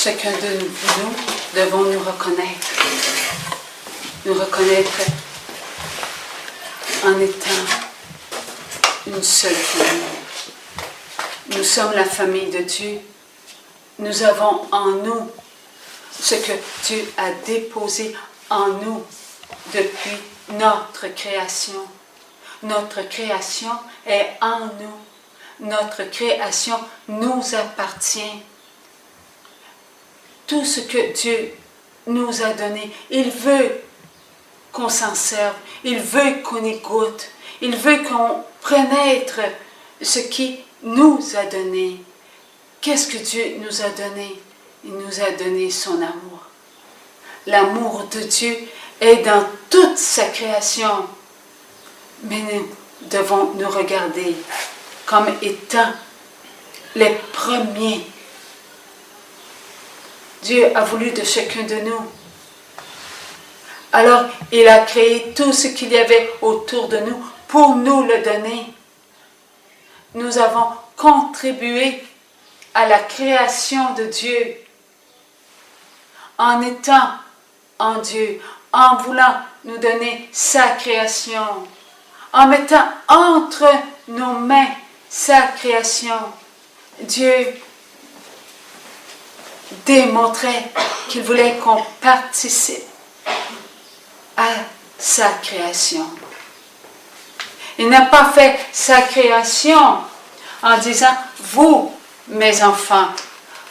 chacun de nous devons nous reconnaître en étant une seule famille. Nous sommes la famille de Dieu. Nous avons en nous ce que Dieu a déposé en nous depuis notre création. Notre création est en nous. Notre création nous appartient. Tout ce que Dieu nous a donné, il veut qu'on s'en serve. Il veut qu'on écoute. Il veut qu'on pénètre ce qui nous a donné. Qu'est-ce que Dieu nous a donné? Il nous a donné son amour. L'amour de Dieu est dans toute sa création. Mais nous devons nous regarder comme étant les premiers. Dieu a voulu de chacun de nous. Alors, il a créé tout ce qu'il y avait autour de nous pour nous le donner. Nous avons contribué à la création de Dieu en étant en Dieu, en voulant nous donner sa création, en mettant entre nos mains sa création. Dieu démontrait qu'il voulait qu'on participe à sa création. Il n'a pas fait sa création en disant « Vous, mes enfants,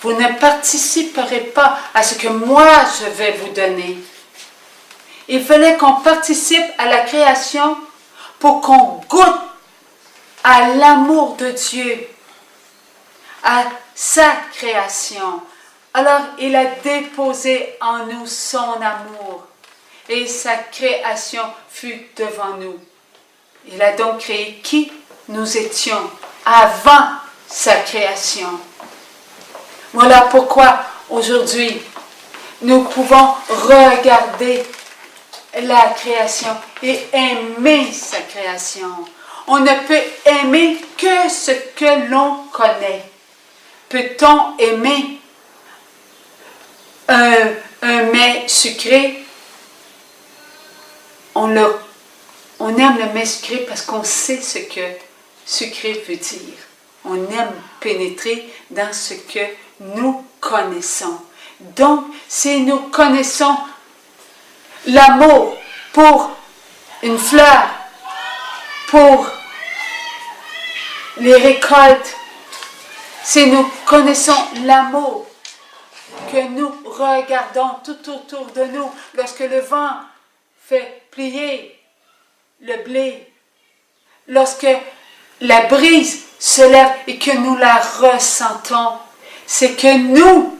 vous ne participerez pas à ce que moi je vais vous donner. » Il fallait qu'on participe à la création pour qu'on goûte à l'amour de Dieu, à sa création. Alors, il a déposé en nous son amour et sa création fut devant nous. Il a donc créé qui nous étions avant sa création. Voilà pourquoi aujourd'hui, nous pouvons regarder la création et aimer sa création. On ne peut aimer que ce que l'on connaît. Peut-on aimer un mets sucré? On aime le mets sucré parce qu'on sait ce que sucré veut dire. On aime pénétrer dans ce que nous connaissons. Donc, si nous connaissons l'amour pour une fleur, pour les récoltes, si nous connaissons l'amour que nous regardons tout autour de nous, lorsque le vent fait plier le blé, lorsque la brise se lève et que nous la ressentons, c'est que nous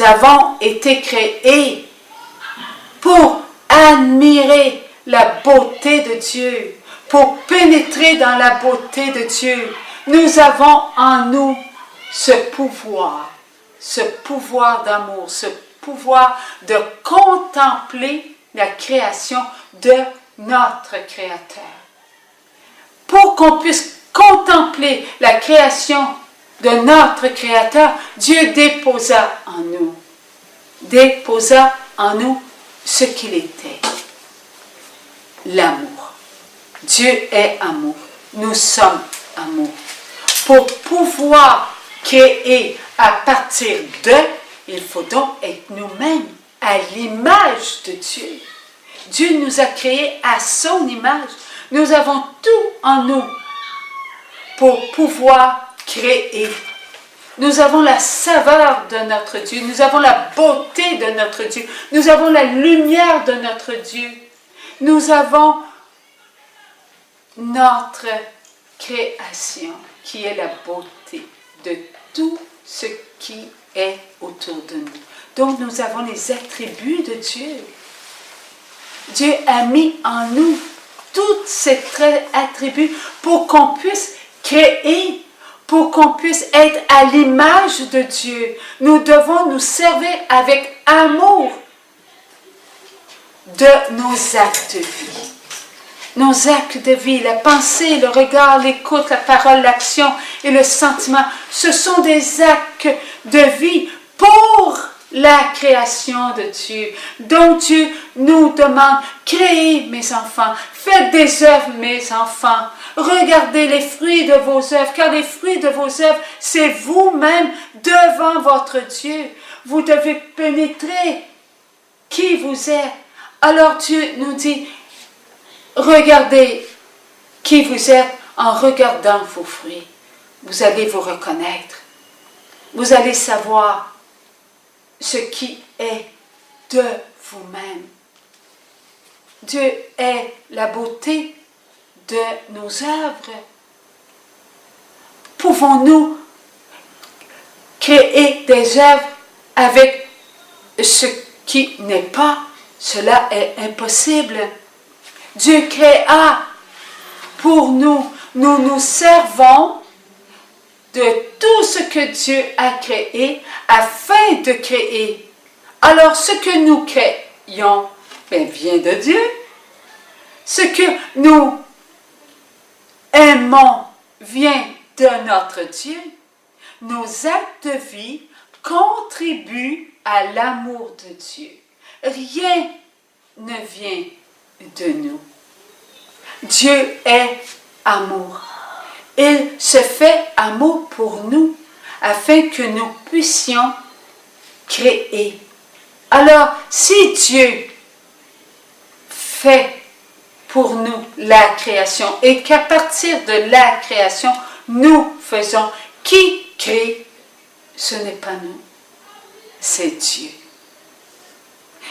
avons été créés pour admirer la beauté de Dieu, pour pénétrer dans la beauté de Dieu. Nous avons en nous ce pouvoir d'amour, ce pouvoir de contempler la création de notre Créateur. Pour qu'on puisse contempler la création de notre Créateur, Dieu déposa en nous ce qu'il était, l'amour. Dieu est amour, nous sommes amour. Pour pouvoir créer à partir de, il faut donc être nous-mêmes à l'image de Dieu. Dieu nous a créés à son image. Nous avons tout en nous pour pouvoir créer. Nous avons la saveur de notre Dieu. Nous avons la beauté de notre Dieu. Nous avons la lumière de notre Dieu. Nous avons notre création qui est la beauté de tout ce qui est autour de nous. Donc nous avons les attributs de Dieu. Dieu a mis en nous tous ces attributs pour qu'on puisse créer, pour qu'on puisse être à l'image de Dieu. Nous devons nous servir avec amour de nos actes de vie. Nos actes de vie, la pensée, le regard, l'écoute, la parole, l'action et le sentiment, ce sont des actes de vie pour la création de Dieu, dont Dieu nous demande, créez mes enfants, faites des œuvres mes enfants, regardez les fruits de vos œuvres, car les fruits de vos œuvres, c'est vous-même devant votre Dieu. Vous devez pénétrer qui vous êtes. Alors Dieu nous dit, regardez qui vous êtes en regardant vos fruits. Vous allez vous reconnaître. Vous allez savoir ce qui est de vous-même. Dieu est la beauté de nos œuvres. Pouvons-nous créer des œuvres avec ce qui n'est pas? Cela est impossible. Dieu créa pour nous. Nous nous servons de tout ce que Dieu a créé afin de créer. Alors ce que nous créons vient de Dieu. Ce que nous aimons vient de notre Dieu. Nos actes de vie contribuent à l'amour de Dieu. Rien ne vient de nous. Dieu est amour. Il se fait amour pour nous, afin que nous puissions créer. Alors, si Dieu fait pour nous la création, et qu'à partir de la création, nous faisons, qui crée? Ce n'est pas nous, c'est Dieu.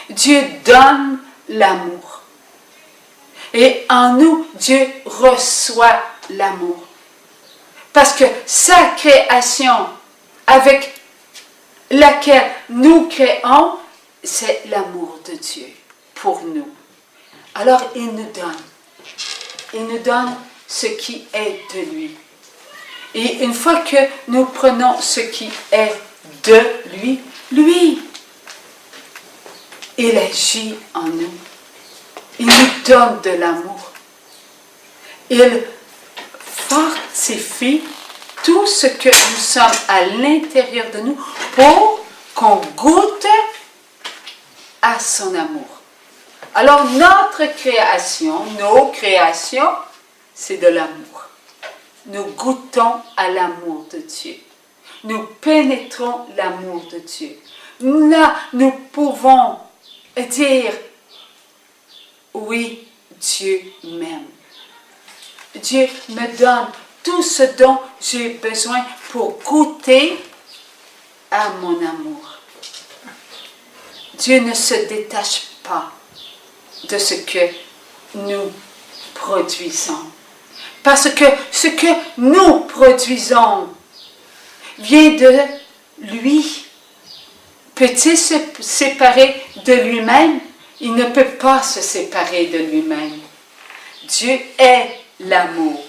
Dieu donne l'amour. Et en nous, Dieu reçoit l'amour. Parce que sa création avec laquelle nous créons, c'est l'amour de Dieu pour nous. Alors il nous donne. Il nous donne ce qui est de lui. Et une fois que nous prenons ce qui est de lui, lui, il agit en nous. Il nous donne de l'amour. Il fortifie tout ce que nous sommes à l'intérieur de nous pour qu'on goûte à son amour. Alors notre création, nos créations, c'est de l'amour. Nous goûtons à l'amour de Dieu. Nous pénétrons l'amour de Dieu. Là, nous pouvons dire, oui, Dieu m'aime. Dieu me donne tout ce dont j'ai besoin pour goûter à mon amour. Dieu ne se détache pas de ce que nous produisons. Parce que ce que nous produisons vient de lui. Peut-il se séparer de lui-même? Il ne peut pas se séparer de lui-même. Dieu est l'amour.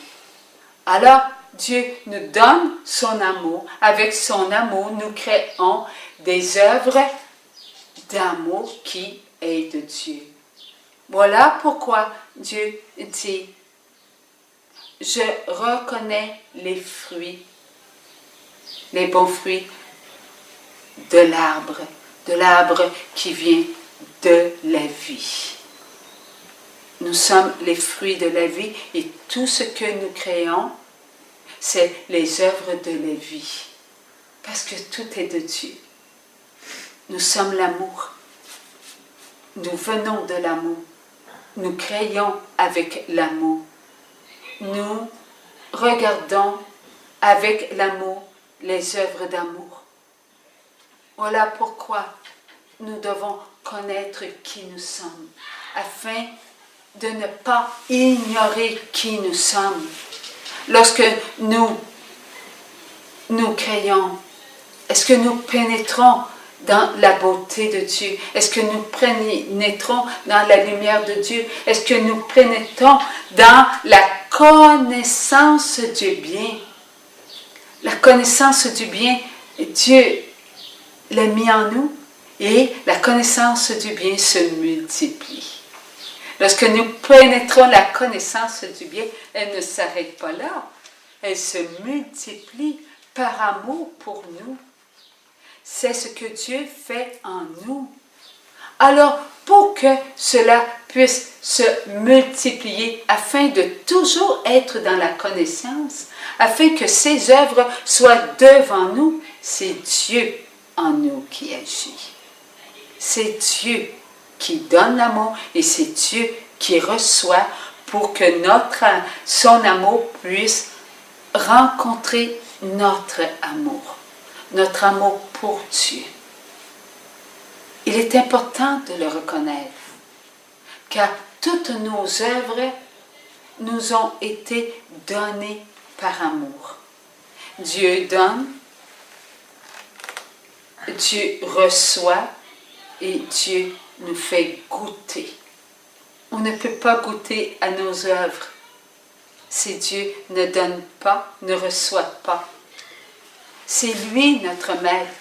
Alors, Dieu nous donne son amour. Avec son amour, nous créons des œuvres d'amour qui est de Dieu. Voilà pourquoi Dieu dit, je reconnais les fruits, les bons fruits de l'arbre qui vient de la vie. Nous sommes les fruits de la vie et tout ce que nous créons, c'est les œuvres de la vie. Parce que tout est de Dieu. Nous sommes l'amour. Nous venons de l'amour. Nous créons avec l'amour. Nous regardons avec l'amour les œuvres d'amour. Voilà pourquoi nous devons connaître qui nous sommes, afin de ne pas ignorer qui nous sommes. Lorsque nous créons, est-ce que nous pénétrons dans la beauté de Dieu? Est-ce que nous pénétrons dans la lumière de Dieu? Est-ce que nous pénétrons dans la connaissance du bien? La connaissance du bien, Dieu l'a mis en nous et la connaissance du bien se multiplie. Lorsque nous pénétrons la connaissance du bien, elle ne s'arrête pas là. Elle se multiplie par amour pour nous. c'est ce que Dieu fait en nous. Alors, pour que cela puisse se multiplier, afin de toujours être dans la connaissance, afin que ses œuvres soient devant nous, c'est Dieu en nous qui agit. C'est Dieu qui donne l'amour et c'est Dieu qui reçoit pour que son amour puisse rencontrer notre amour pour Dieu. Il est important de le reconnaître, car toutes nos œuvres nous ont été données par amour. Dieu donne, Dieu reçoit et Dieu nous fait goûter. On ne peut pas goûter à nos œuvres si Dieu ne donne pas, ne reçoit pas. C'est lui notre maître.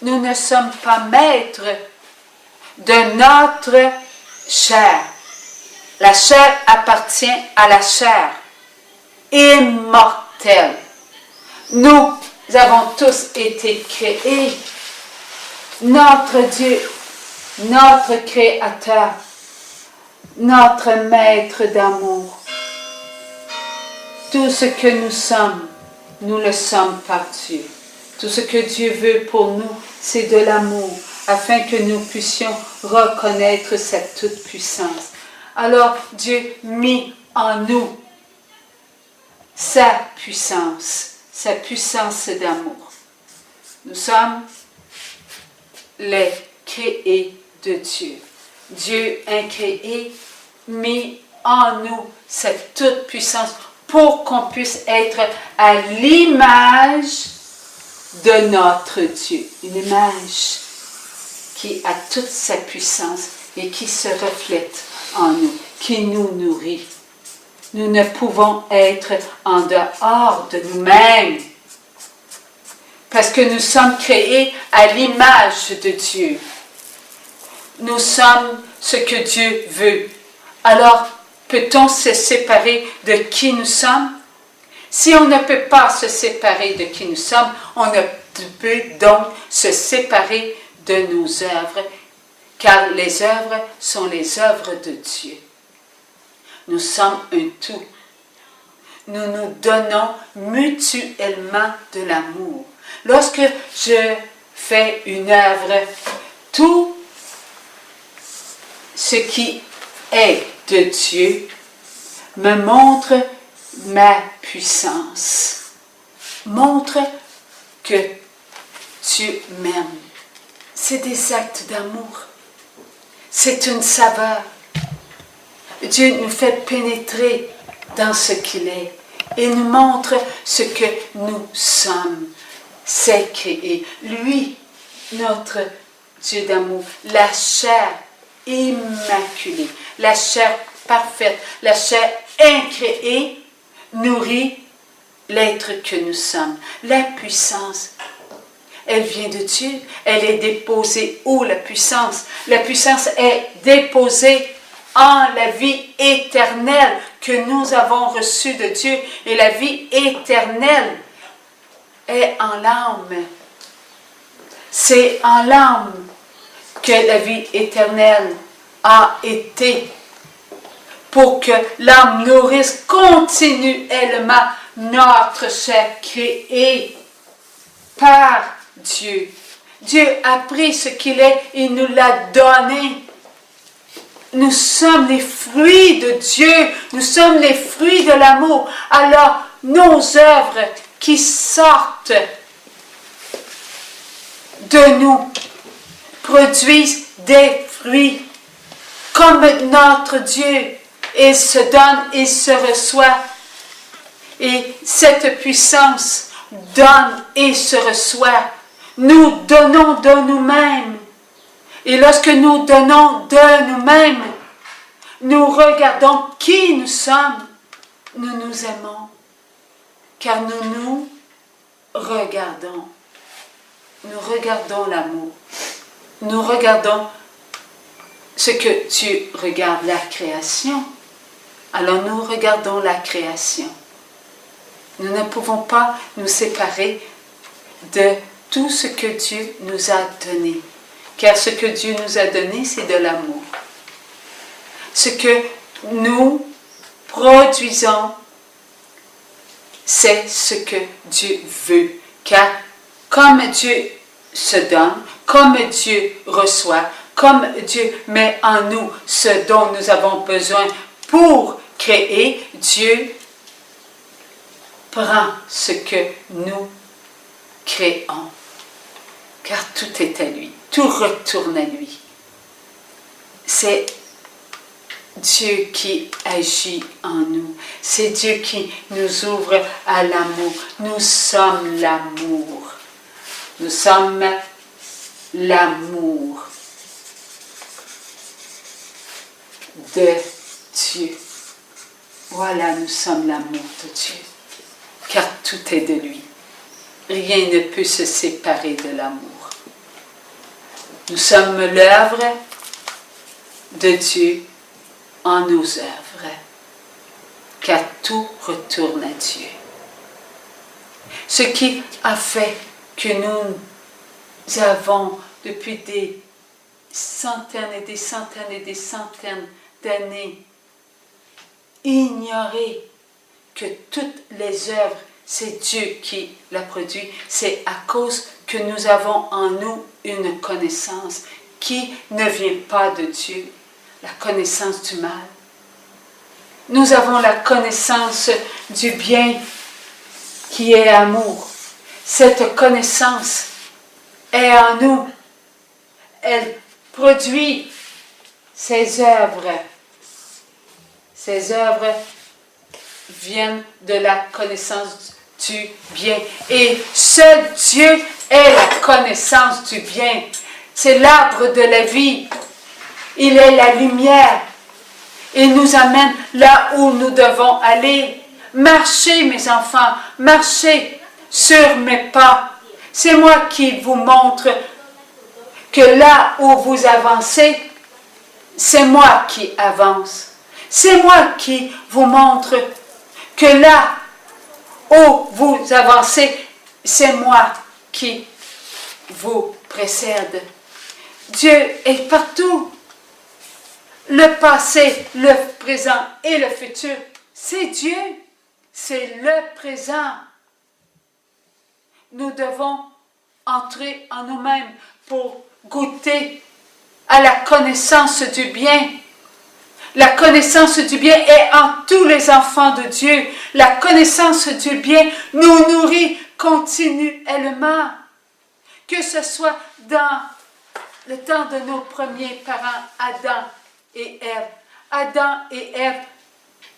Nous ne sommes pas maîtres de notre chair. La chair appartient à la chair, immortelle. Nous avons tous été créés. Notre Dieu, notre Créateur, notre Maître d'amour. Tout ce que nous le sommes par Dieu. Tout ce que Dieu veut pour nous, c'est de l'amour, afin que nous puissions reconnaître sa toute-puissance. Alors, Dieu mit en nous sa puissance d'amour. Nous sommes les créés de Dieu. Dieu incréé mit en nous cette toute-puissance pour qu'on puisse être à l'image de notre Dieu. Une image qui a toute sa puissance et qui se reflète en nous, qui nous nourrit. Nous ne pouvons être en dehors de nous-mêmes parce que nous sommes créés à l'image de Dieu. Nous sommes ce que Dieu veut. Alors, peut-on se séparer de qui nous sommes? Si on ne peut pas se séparer de qui nous sommes, on ne peut donc se séparer de nos œuvres, car les œuvres sont les œuvres de Dieu. Nous sommes un tout. Nous nous donnons mutuellement de l'amour. Lorsque je fais une œuvre, tout ce qui est de Dieu me montre ma puissance, montre que Dieu m'aime. C'est des actes d'amour. C'est une saveur. Dieu nous fait pénétrer dans ce qu'il est et nous montre ce que nous sommes. C'est créé. Lui, notre Dieu d'amour, la chair immaculée, la chair parfaite, la chair incréée, nourrit l'être que nous sommes. La puissance, elle vient de Dieu. Elle est déposée où, la puissance? La puissance est déposée en la vie éternelle que nous avons reçue de Dieu. Et la vie éternelle est en l'âme. C'est en l'âme que la vie éternelle a été, pour que l'âme nourrisse continuellement notre chair créée par Dieu. Dieu a pris ce qu'il est et nous l'a donné. Nous sommes les fruits de Dieu, nous sommes les fruits de l'amour. Alors, nos œuvres qui sortent de nous produisent des fruits comme notre Dieu. Il se donne, il se reçoit. Et cette puissance donne et se reçoit. Nous donnons de nous-mêmes. Et lorsque nous donnons de nous-mêmes, nous regardons qui nous sommes. Nous nous aimons. Car nous nous regardons. Nous regardons l'amour. Nous regardons ce que Dieu regarde, la création. Alors nous regardons la création. Nous ne pouvons pas nous séparer de tout ce que Dieu nous a donné. Car ce que Dieu nous a donné, c'est de l'amour. Ce que nous produisons, c'est ce que Dieu veut. Car comme Dieu se donne, comme Dieu reçoit, comme Dieu met en nous ce dont nous avons besoin pour créer, Dieu prend ce que nous créons. Car tout est à lui, tout retourne à lui. C'est Dieu qui agit en nous. C'est Dieu qui nous ouvre à l'amour. Nous sommes l'amour. Nous sommes l'amour de Dieu. Voilà, nous sommes l'amour de Dieu. Car tout est de lui. Rien ne peut se séparer de l'amour. Nous sommes l'œuvre de Dieu en nos œuvres, car tout retourne à Dieu. Ce qui a fait que nous avons, depuis des centaines et des centaines et des centaines d'années, ignoré que toutes les œuvres, c'est Dieu qui l'a produit, c'est à cause que nous avons en nous une connaissance qui ne vient pas de Dieu, la connaissance du mal. Nous avons la connaissance du bien qui est amour. Cette connaissance est en nous. Elle produit ses œuvres. Ces œuvres viennent de la connaissance du bien. Et seul Dieu est la connaissance du bien. C'est l'arbre de la vie. Il est la lumière. Il nous amène là où nous devons aller. Marchez, mes enfants, marchez sur mes pas. C'est moi qui vous montre que là où vous avancez, c'est moi qui avance. C'est moi qui vous montre que là où vous avancez, c'est moi qui vous précède. Dieu est partout. Le passé, le présent et le futur, c'est Dieu. C'est le présent. Nous devons entrer en nous-mêmes pour goûter à la connaissance du bien. La connaissance du bien est en tous les enfants de Dieu. La connaissance du bien nous nourrit continuellement. Que ce soit dans le temps de nos premiers parents, Adam et Ève. Adam et Ève,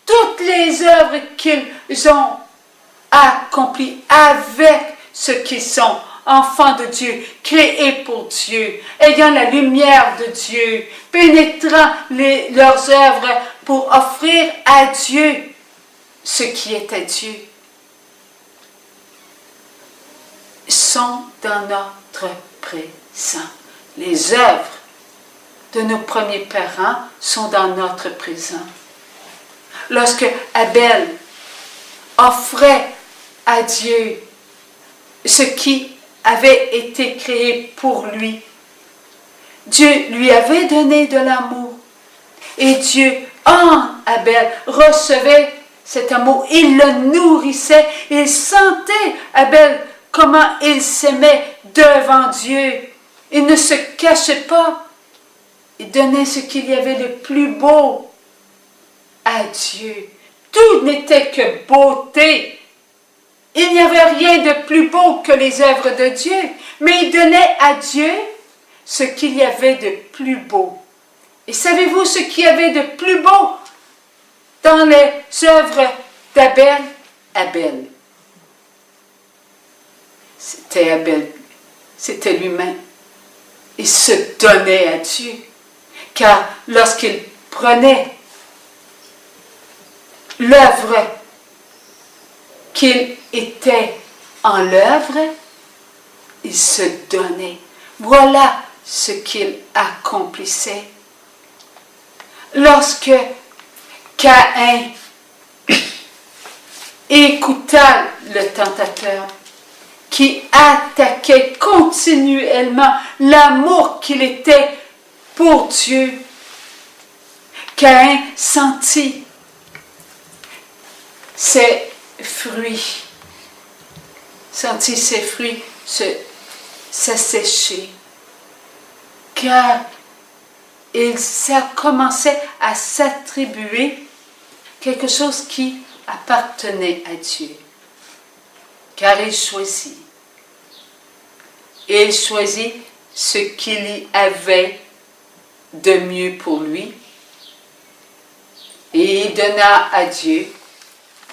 toutes les œuvres qu'ils ont accomplies avec ce qu'ils sont, enfants de Dieu, créés pour Dieu, ayant la lumière de Dieu, pénétrant leurs œuvres pour offrir à Dieu ce qui est à Dieu, sont dans notre présent. Les œuvres de nos premiers parents sont dans notre présent. Lorsque Abel offrait à Dieu ce qui avait été créé pour lui, Dieu lui avait donné de l'amour. Et Dieu, en Abel, recevait cet amour. Il le nourrissait. Il sentait, Abel, comment il s'aimait devant Dieu. Il ne se cachait pas. Il donnait ce qu'il y avait de plus beau à Dieu. Tout n'était que beauté. Il n'y avait rien de plus beau que les œuvres de Dieu. Mais il donnait à Dieu ce qu'il y avait de plus beau. Et savez-vous ce qu'il y avait de plus beau dans les œuvres d'Abel? Abel. C'était Abel. C'était lui-même. Il se donnait à Dieu. Car lorsqu'il prenait l'œuvre qu'il était en l'œuvre, il se donnait. Voilà ce qu'il accomplissait. Lorsque Caïn écouta le tentateur, qui attaquait continuellement l'amour qu'il était pour Dieu, Caïn sentit ses fruits, s'assécher, car ça commençait à s'attribuer quelque chose qui appartenait à Dieu, car il choisit. Et il choisit ce qu'il y avait de mieux pour lui, et il donna à Dieu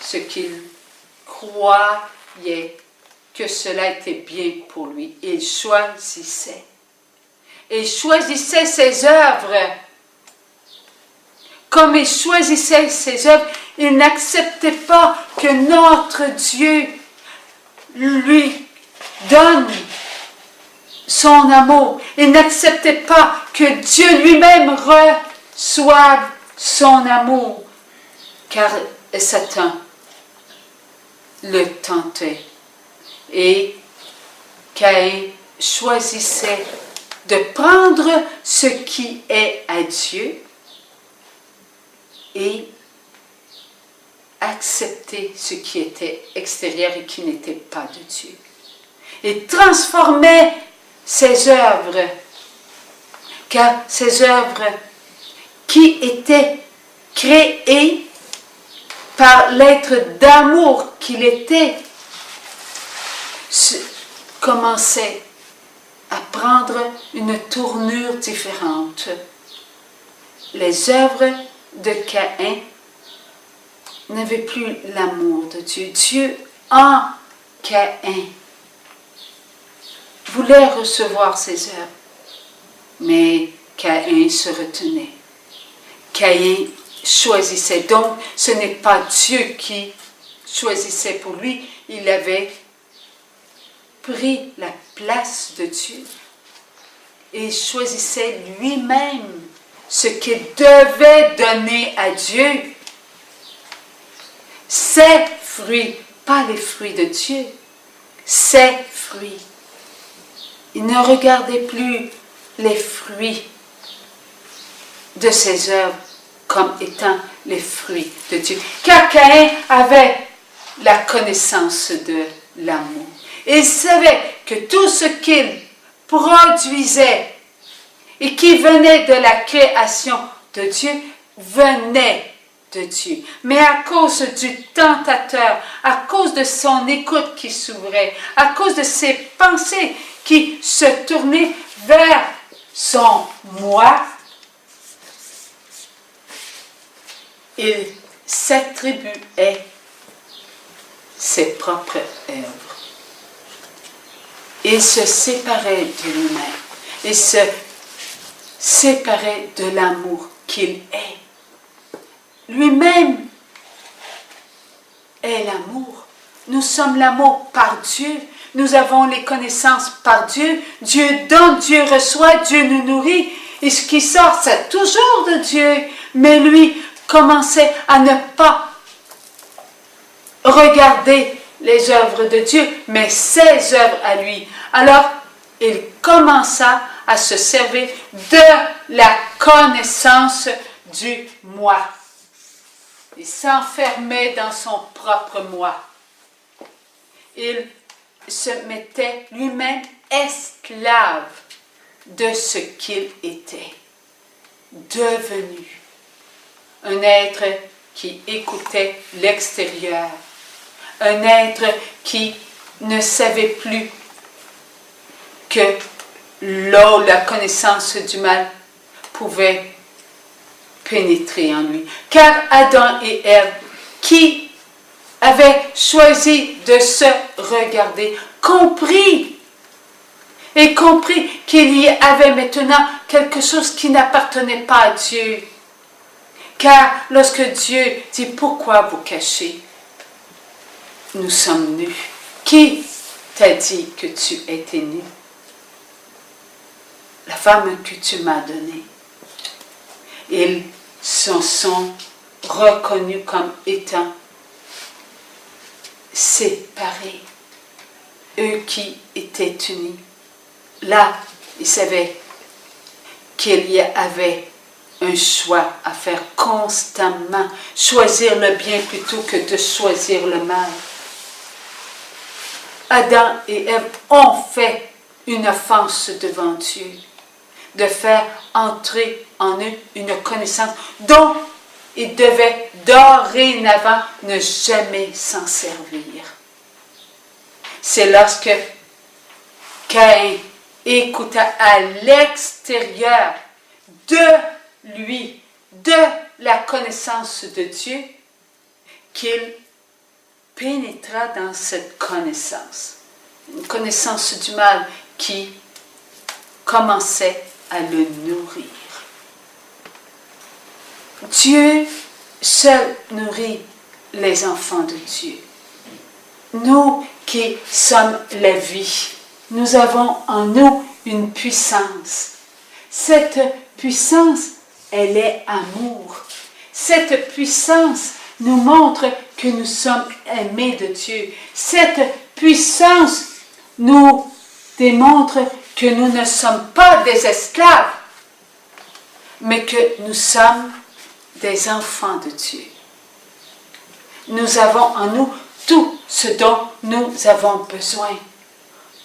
ce qu'il croyait que cela était bien pour lui. Il choisissait. Il choisissait ses œuvres. Comme il choisissait ses œuvres, il n'acceptait pas que notre Dieu lui donne son amour. Il n'acceptait pas que Dieu lui-même reçoive son amour, car Satan le tentait. Et Caïn choisissait de prendre ce qui est à Dieu et accepter ce qui était extérieur et qui n'était pas de Dieu. Il transformait ses œuvres, car ces œuvres qui étaient créées par l'être d'amour qu'il était, commençaient à prendre une tournure différente. Les œuvres de Caïn n'avaient plus l'amour de Dieu. Dieu en Caïn voulait recevoir ses œuvres, mais Caïn se retenait. Caïn choisissait. Donc, ce n'est pas Dieu qui choisissait pour lui. Il avait pris la place de Dieu. Et il choisissait lui-même ce qu'il devait donner à Dieu. Ses fruits, pas les fruits de Dieu. Ses fruits. Il ne regardait plus les fruits de ses œuvres comme étant les fruits de Dieu. Car Caïn avait la connaissance de l'amour. Il savait que tout ce qu'il produisait et qui venait de la création de Dieu venait de Dieu. Mais à cause du tentateur, à cause de son écoute qui s'ouvrait, à cause de ses pensées qui se tournaient vers son moi, il s'attribuait ses propres œuvres. Il se séparait de lui-même. Il se séparait de l'amour qu'il est. Lui-même est l'amour. Nous sommes l'amour par Dieu. Nous avons les connaissances par Dieu. Dieu donne, Dieu reçoit, Dieu nous nourrit. Et ce qui sort, c'est toujours de Dieu. Mais lui commençait à ne pas regarder les œuvres de Dieu, mais ses œuvres à lui. Alors, il commença à se servir de la connaissance du moi. Il s'enfermait dans son propre moi. Il se mettait lui-même esclave de ce qu'il était devenu. Un être qui écoutait l'extérieur. Un être qui ne savait plus que la connaissance du mal pouvait pénétrer en lui. Car Adam et Ève, qui avaient choisi de se regarder, compris qu'il y avait maintenant quelque chose qui n'appartenait pas à Dieu. Car lorsque Dieu dit « Pourquoi vous cachez ?» Nous sommes nus. Qui t'a dit que tu étais nu? La femme que tu m'as donnée. Ils se sont reconnus comme étant séparés. eux qui étaient unis. Là, ils savaient qu'il y avait un choix à faire constamment, choisir le bien plutôt que de choisir le mal. Adam et Ève ont fait une offense devant Dieu, de faire entrer en eux une connaissance dont ils devaient dorénavant ne jamais s'en servir. C'est lorsque Caïn écouta à l'extérieur de lui, de la connaissance de Dieu, qu'il pénétra dans cette connaissance, une connaissance du mal qui commençait à le nourrir. Dieu seul nourrit les enfants de Dieu. Nous qui sommes la vie, nous avons en nous une puissance. Cette puissance, elle est amour. Cette puissance nous montre que nous sommes aimés de Dieu. Cette puissance nous démontre que nous ne sommes pas des esclaves, mais que nous sommes des enfants de Dieu. Nous avons en nous tout ce dont nous avons besoin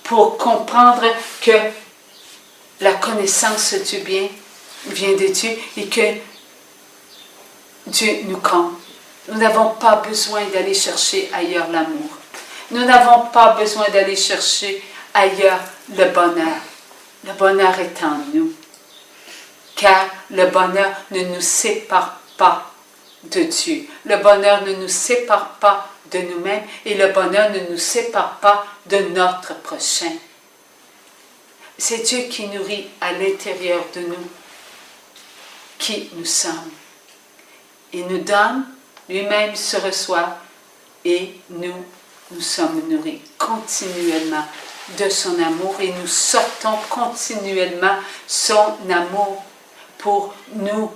pour comprendre que la connaissance du bien vient de Dieu et que Dieu nous comble. Nous n'avons pas besoin d'aller chercher ailleurs l'amour. Nous n'avons pas besoin d'aller chercher ailleurs le bonheur. Le bonheur est en nous. Car le bonheur ne nous sépare pas de Dieu. Le bonheur ne nous sépare pas de nous-mêmes et le bonheur ne nous sépare pas de notre prochain. C'est Dieu qui nourrit à l'intérieur de nous qui nous sommes. Il nous donne, lui-même se reçoit et nous sommes nourris continuellement de son amour et nous sortons continuellement son amour pour nous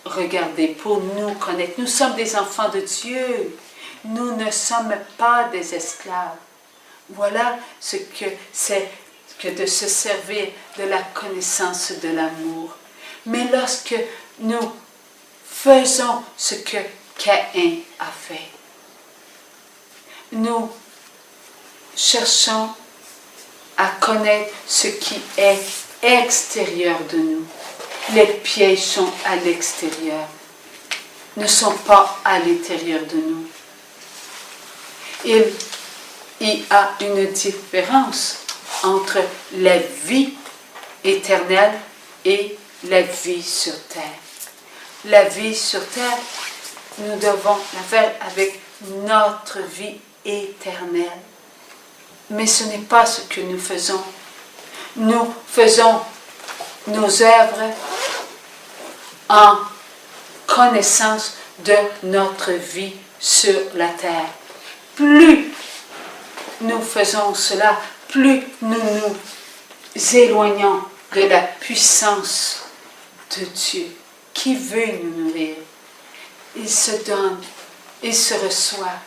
regarder, pour nous connaître. Nous sommes des enfants de Dieu. Nous ne sommes pas des esclaves. Voilà ce que c'est que de se servir de la connaissance de l'amour. Mais lorsque nous faisons ce que Caïn a fait, nous cherchons à connaître ce qui est extérieur de nous. Les pièges sont à l'extérieur, ne sont pas à l'intérieur de nous. Il y a une différence entre la vie éternelle et la vie sur terre. La vie sur terre, nous devons la faire avec notre vie éternelle. Mais ce n'est pas ce que nous faisons. Nous faisons nos œuvres en connaissance de notre vie sur la terre. Plus nous faisons cela, plus nous nous éloignons de la puissance de Dieu qui veut nous nourrir. Il se donne, il se reçoit,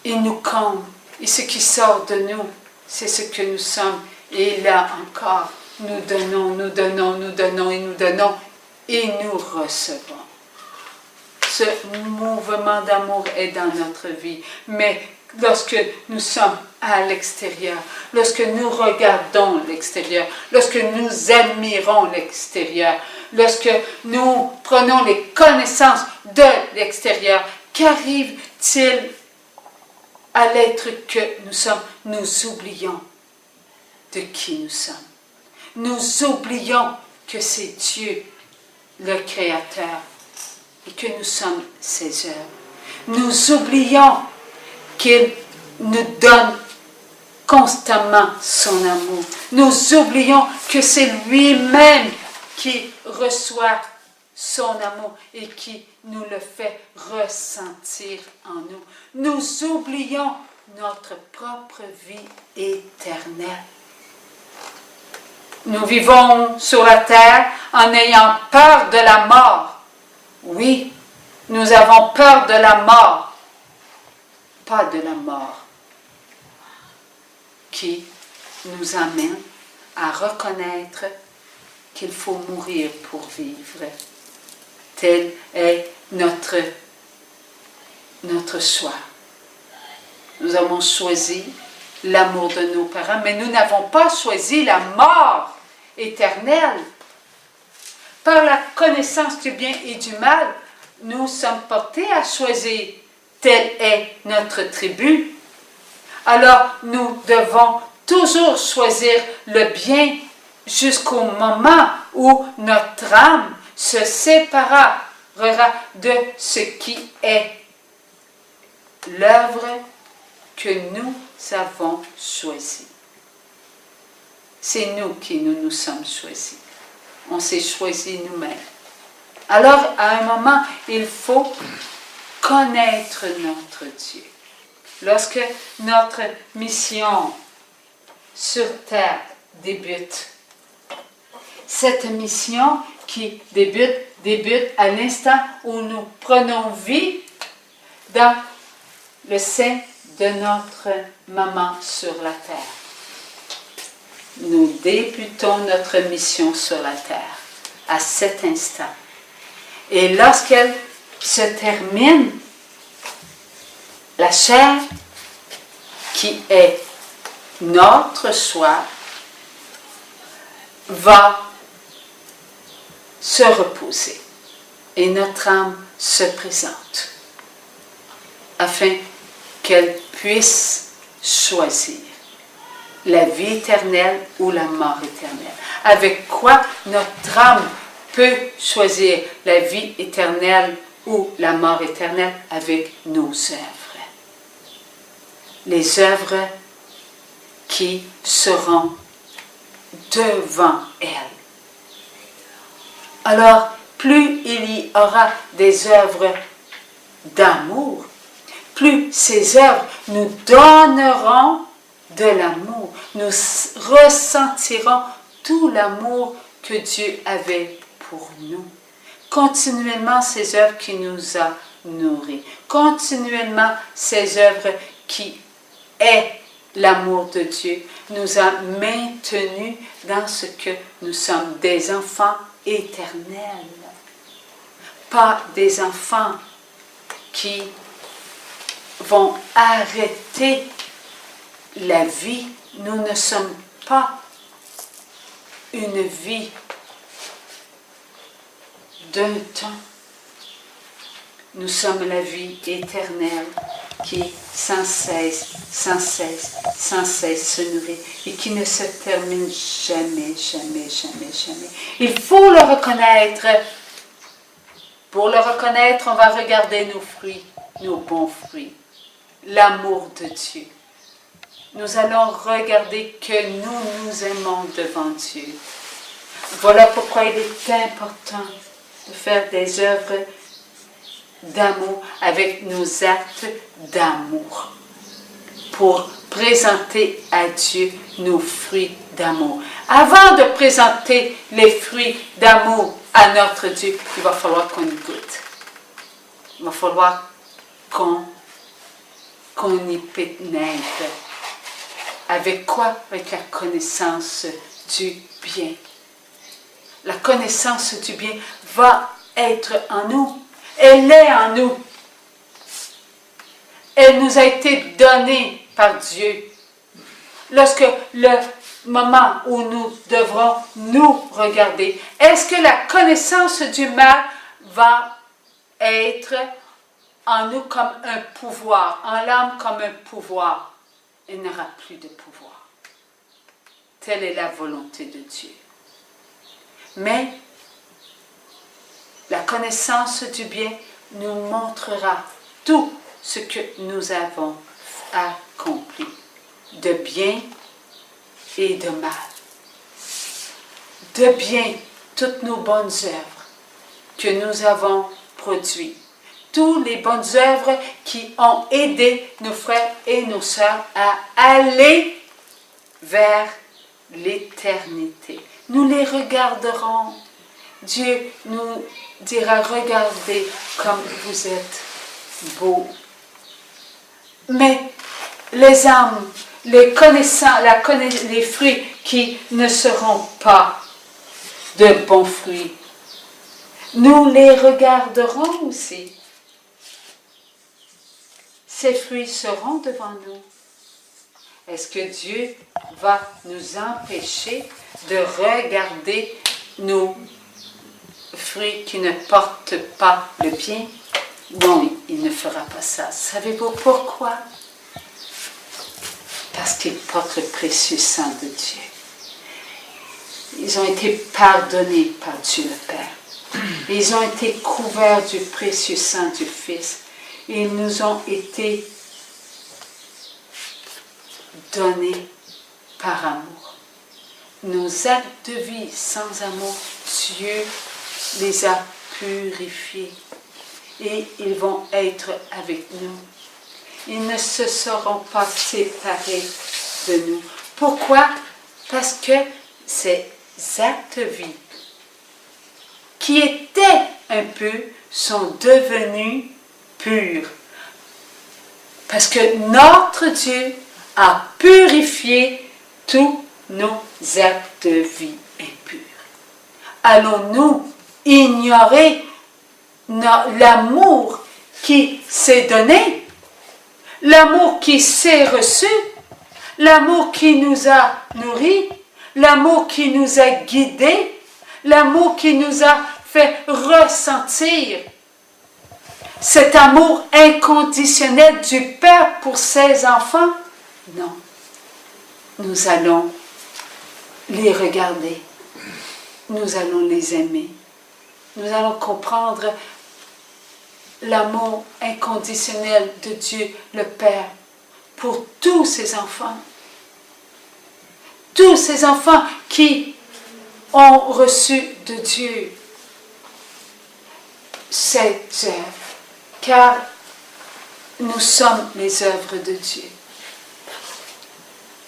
il nous comble, et ce qui sort de nous, c'est ce que nous sommes. Et là encore, nous donnons, nous donnons, nous donnons et nous donnons, et nous recevons. Ce mouvement d'amour est dans notre vie, mais lorsque nous sommes à l'extérieur, lorsque nous regardons l'extérieur, lorsque nous admirons l'extérieur, lorsque nous prenons les connaissances de l'extérieur, qu'arrive-t-il à l'être que nous sommes? Nous oublions de qui nous sommes. Nous oublions que c'est Dieu, le Créateur, et que nous sommes ses œuvres. Nous oublions qu'il nous donne constamment son amour. Nous oublions que c'est lui-même qui reçoit son amour et qui nous le fait ressentir en nous. Nous oublions notre propre vie éternelle. Nous vivons sur la terre en ayant peur de la mort. Oui, nous avons peur de la mort, pas de la mort. qui nous amène à reconnaître qu'il faut mourir pour vivre. Tel est notre choix. Nous avons choisi l'amour de nos parents, mais nous n'avons pas choisi la mort éternelle. Par la connaissance du bien et du mal, nous sommes portés à choisir. Tel est notre tribut. Alors, nous devons toujours choisir le bien jusqu'au moment où notre âme se séparera de ce qui est l'œuvre que nous avons choisie. C'est nous qui nous sommes choisis. On s'est choisis nous-mêmes. Alors, à un moment, il faut connaître notre Dieu. Lorsque notre mission sur terre débute, cette mission qui débute à l'instant où nous prenons vie dans le sein de notre maman sur la terre. Nous débutons notre mission sur la terre à cet instant. Et lorsqu'elle se termine, la chair qui est notre choix va se reposer et notre âme se présente afin qu'elle puisse choisir la vie éternelle ou la mort éternelle. Avec quoi notre âme peut choisir la vie éternelle ou la mort éternelle? Avec nos œuvres. Les œuvres qui seront devant elle. Alors, plus il y aura des œuvres d'amour, plus ces œuvres nous donneront de l'amour. Nous ressentirons tout l'amour que Dieu avait pour nous. Continuellement, ces œuvres qui nous a nourris. Continuellement, ces œuvres qui est l'amour de Dieu nous a maintenus dans ce que nous sommes, des enfants éternels. Pas des enfants qui vont arrêter la vie. Nous ne sommes pas une vie d'un temps. Nous sommes la vie éternelle qui sans cesse se nourrit et qui ne se termine jamais. Il faut le reconnaître. Pour le reconnaître, on va regarder nos fruits, nos bons fruits, l'amour de Dieu. Nous allons regarder que nous aimons devant Dieu. Voilà pourquoi il est important de faire des œuvres d'amour avec nos actes d'amour pour présenter à Dieu nos fruits d'amour. Avant de présenter les fruits d'amour à notre Dieu, il va falloir qu'on y goûte. Il va falloir qu'on y pénètre. Avec quoi? Avec la connaissance du bien. La connaissance du bien va être en nous. Elle est en nous. Elle nous a été donnée par Dieu. Lorsque le moment où nous devrons nous regarder, est-ce que la connaissance du mal va être en nous comme un pouvoir, en l'âme comme un pouvoir? Il n'y aura plus de pouvoir. Telle est la volonté de Dieu. Mais la connaissance du bien nous montrera tout ce que nous avons accompli, de bien et de mal. De bien, toutes nos bonnes œuvres que nous avons produites, toutes les bonnes œuvres qui ont aidé nos frères et nos sœurs à aller vers l'éternité. Nous les regarderons. Dieu nous dira, regardez comme vous êtes beaux. Mais les âmes les fruits qui ne seront pas de bons fruits. Nous les regarderons aussi. Ces fruits seront devant nous. Est-ce que Dieu va nous empêcher de regarder nos fruits qui ne portent pas le bien? Non, il ne fera pas ça. Savez-vous pourquoi? Parce qu'ils portent le précieux sang de Dieu. Ils ont été pardonnés par Dieu le Père. Ils ont été couverts du précieux sang du Fils. Ils nous ont été donnés par amour. Nos actes de vie sans amour, Dieu les a purifiés. Et ils vont être avec nous. Ils ne se seront pas séparés de nous. Pourquoi? Parce que ces actes de vie qui étaient impurs sont devenus purs. Parce que notre Dieu a purifié tous nos actes de vie impurs. Allons-nous ignorer l'amour qui s'est donné, l'amour qui s'est reçu, l'amour qui nous a nourris, l'amour qui nous a guidés, l'amour qui nous a fait ressentir cet amour inconditionnel du Père pour ses enfants? Non. Nous allons les regarder. Nous allons les aimer. Nous allons comprendre l'amour inconditionnel de Dieu, le Père, pour tous ses enfants. Tous ces enfants qui ont reçu de Dieu cette œuvre, car nous sommes les œuvres de Dieu.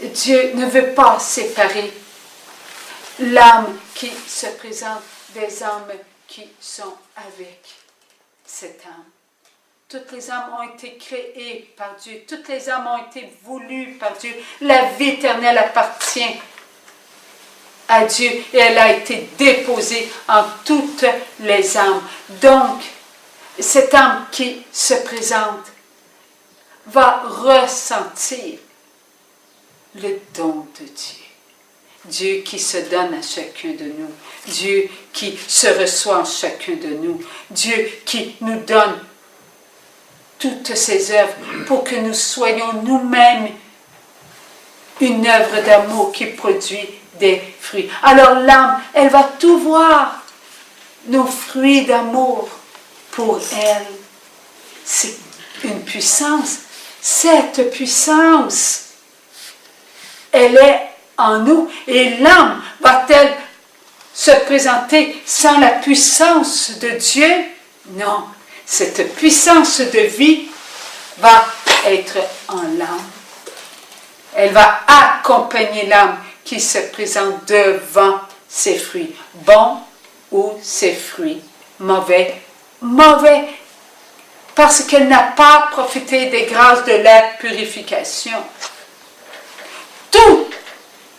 Dieu ne veut pas séparer l'âme qui se présente des âmes qui sont avec cette âme. Toutes les âmes ont été créées par Dieu. Toutes les âmes ont été voulues par Dieu. La vie éternelle appartient à Dieu et elle a été déposée en toutes les âmes. Donc, cette âme qui se présente va ressentir le don de Dieu. Dieu qui se donne à chacun de nous. Dieu qui se reçoit en chacun de nous. Dieu qui nous donne toutes ses œuvres pour que nous soyons nous-mêmes une œuvre d'amour qui produit des fruits. Alors l'âme, elle va tout voir, nos fruits d'amour pour elle. C'est une puissance. Cette puissance, elle est en nous. Et l'âme va-t-elle se présenter sans la puissance de Dieu? Non. Cette puissance de vie va être en l'âme. Elle va accompagner l'âme qui se présente devant ses fruits, bons ou ses fruits mauvais. Mauvais parce qu'elle n'a pas profité des grâces de la purification. Tout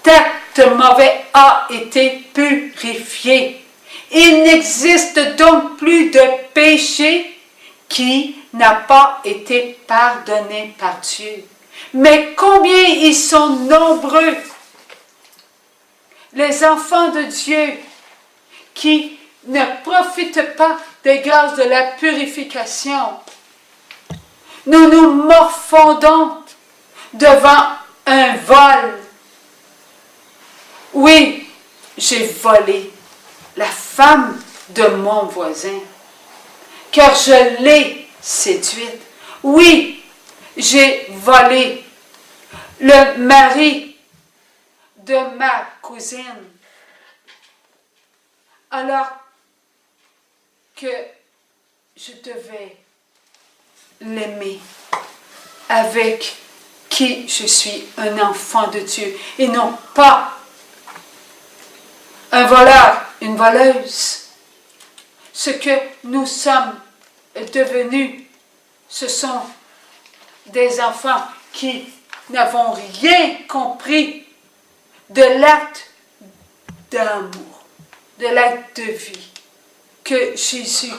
acte mauvais a été purifié. Il n'existe donc plus de péché qui n'a pas été pardonné par Dieu. Mais combien ils sont nombreux, les enfants de Dieu, qui ne profitent pas des grâces de la purification. Nous nous morfondons devant un vol. Oui, j'ai volé la femme de mon voisin, car je l'ai séduite. Oui, j'ai volé le mari de ma cousine, alors que je devais l'aimer, avec qui je suis un enfant de Dieu, et non pas un voleur, une voleuse. Ce que nous sommes devenus, ce sont des enfants qui n'avons rien compris de l'acte d'amour, de l'acte de vie que Jésus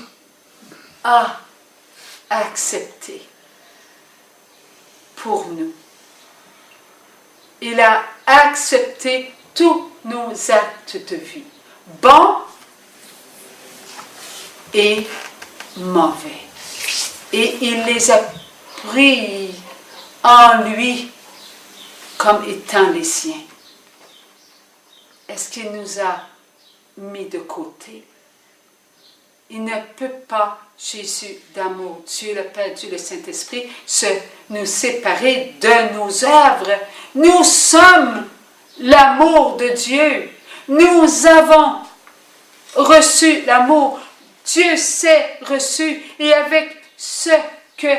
a accepté pour nous. Il a accepté tous nos actes de vie, bons et mauvais. Et il les a pris en lui comme étant les siens. Est-ce qu'il nous a mis de côté? Il ne peut pas, Jésus d'amour, Dieu le Père, Dieu le Saint-Esprit, nous séparer de nos œuvres. Nous sommes l'amour de Dieu. Nous avons reçu l'amour. Dieu s'est reçu. Et avec ce que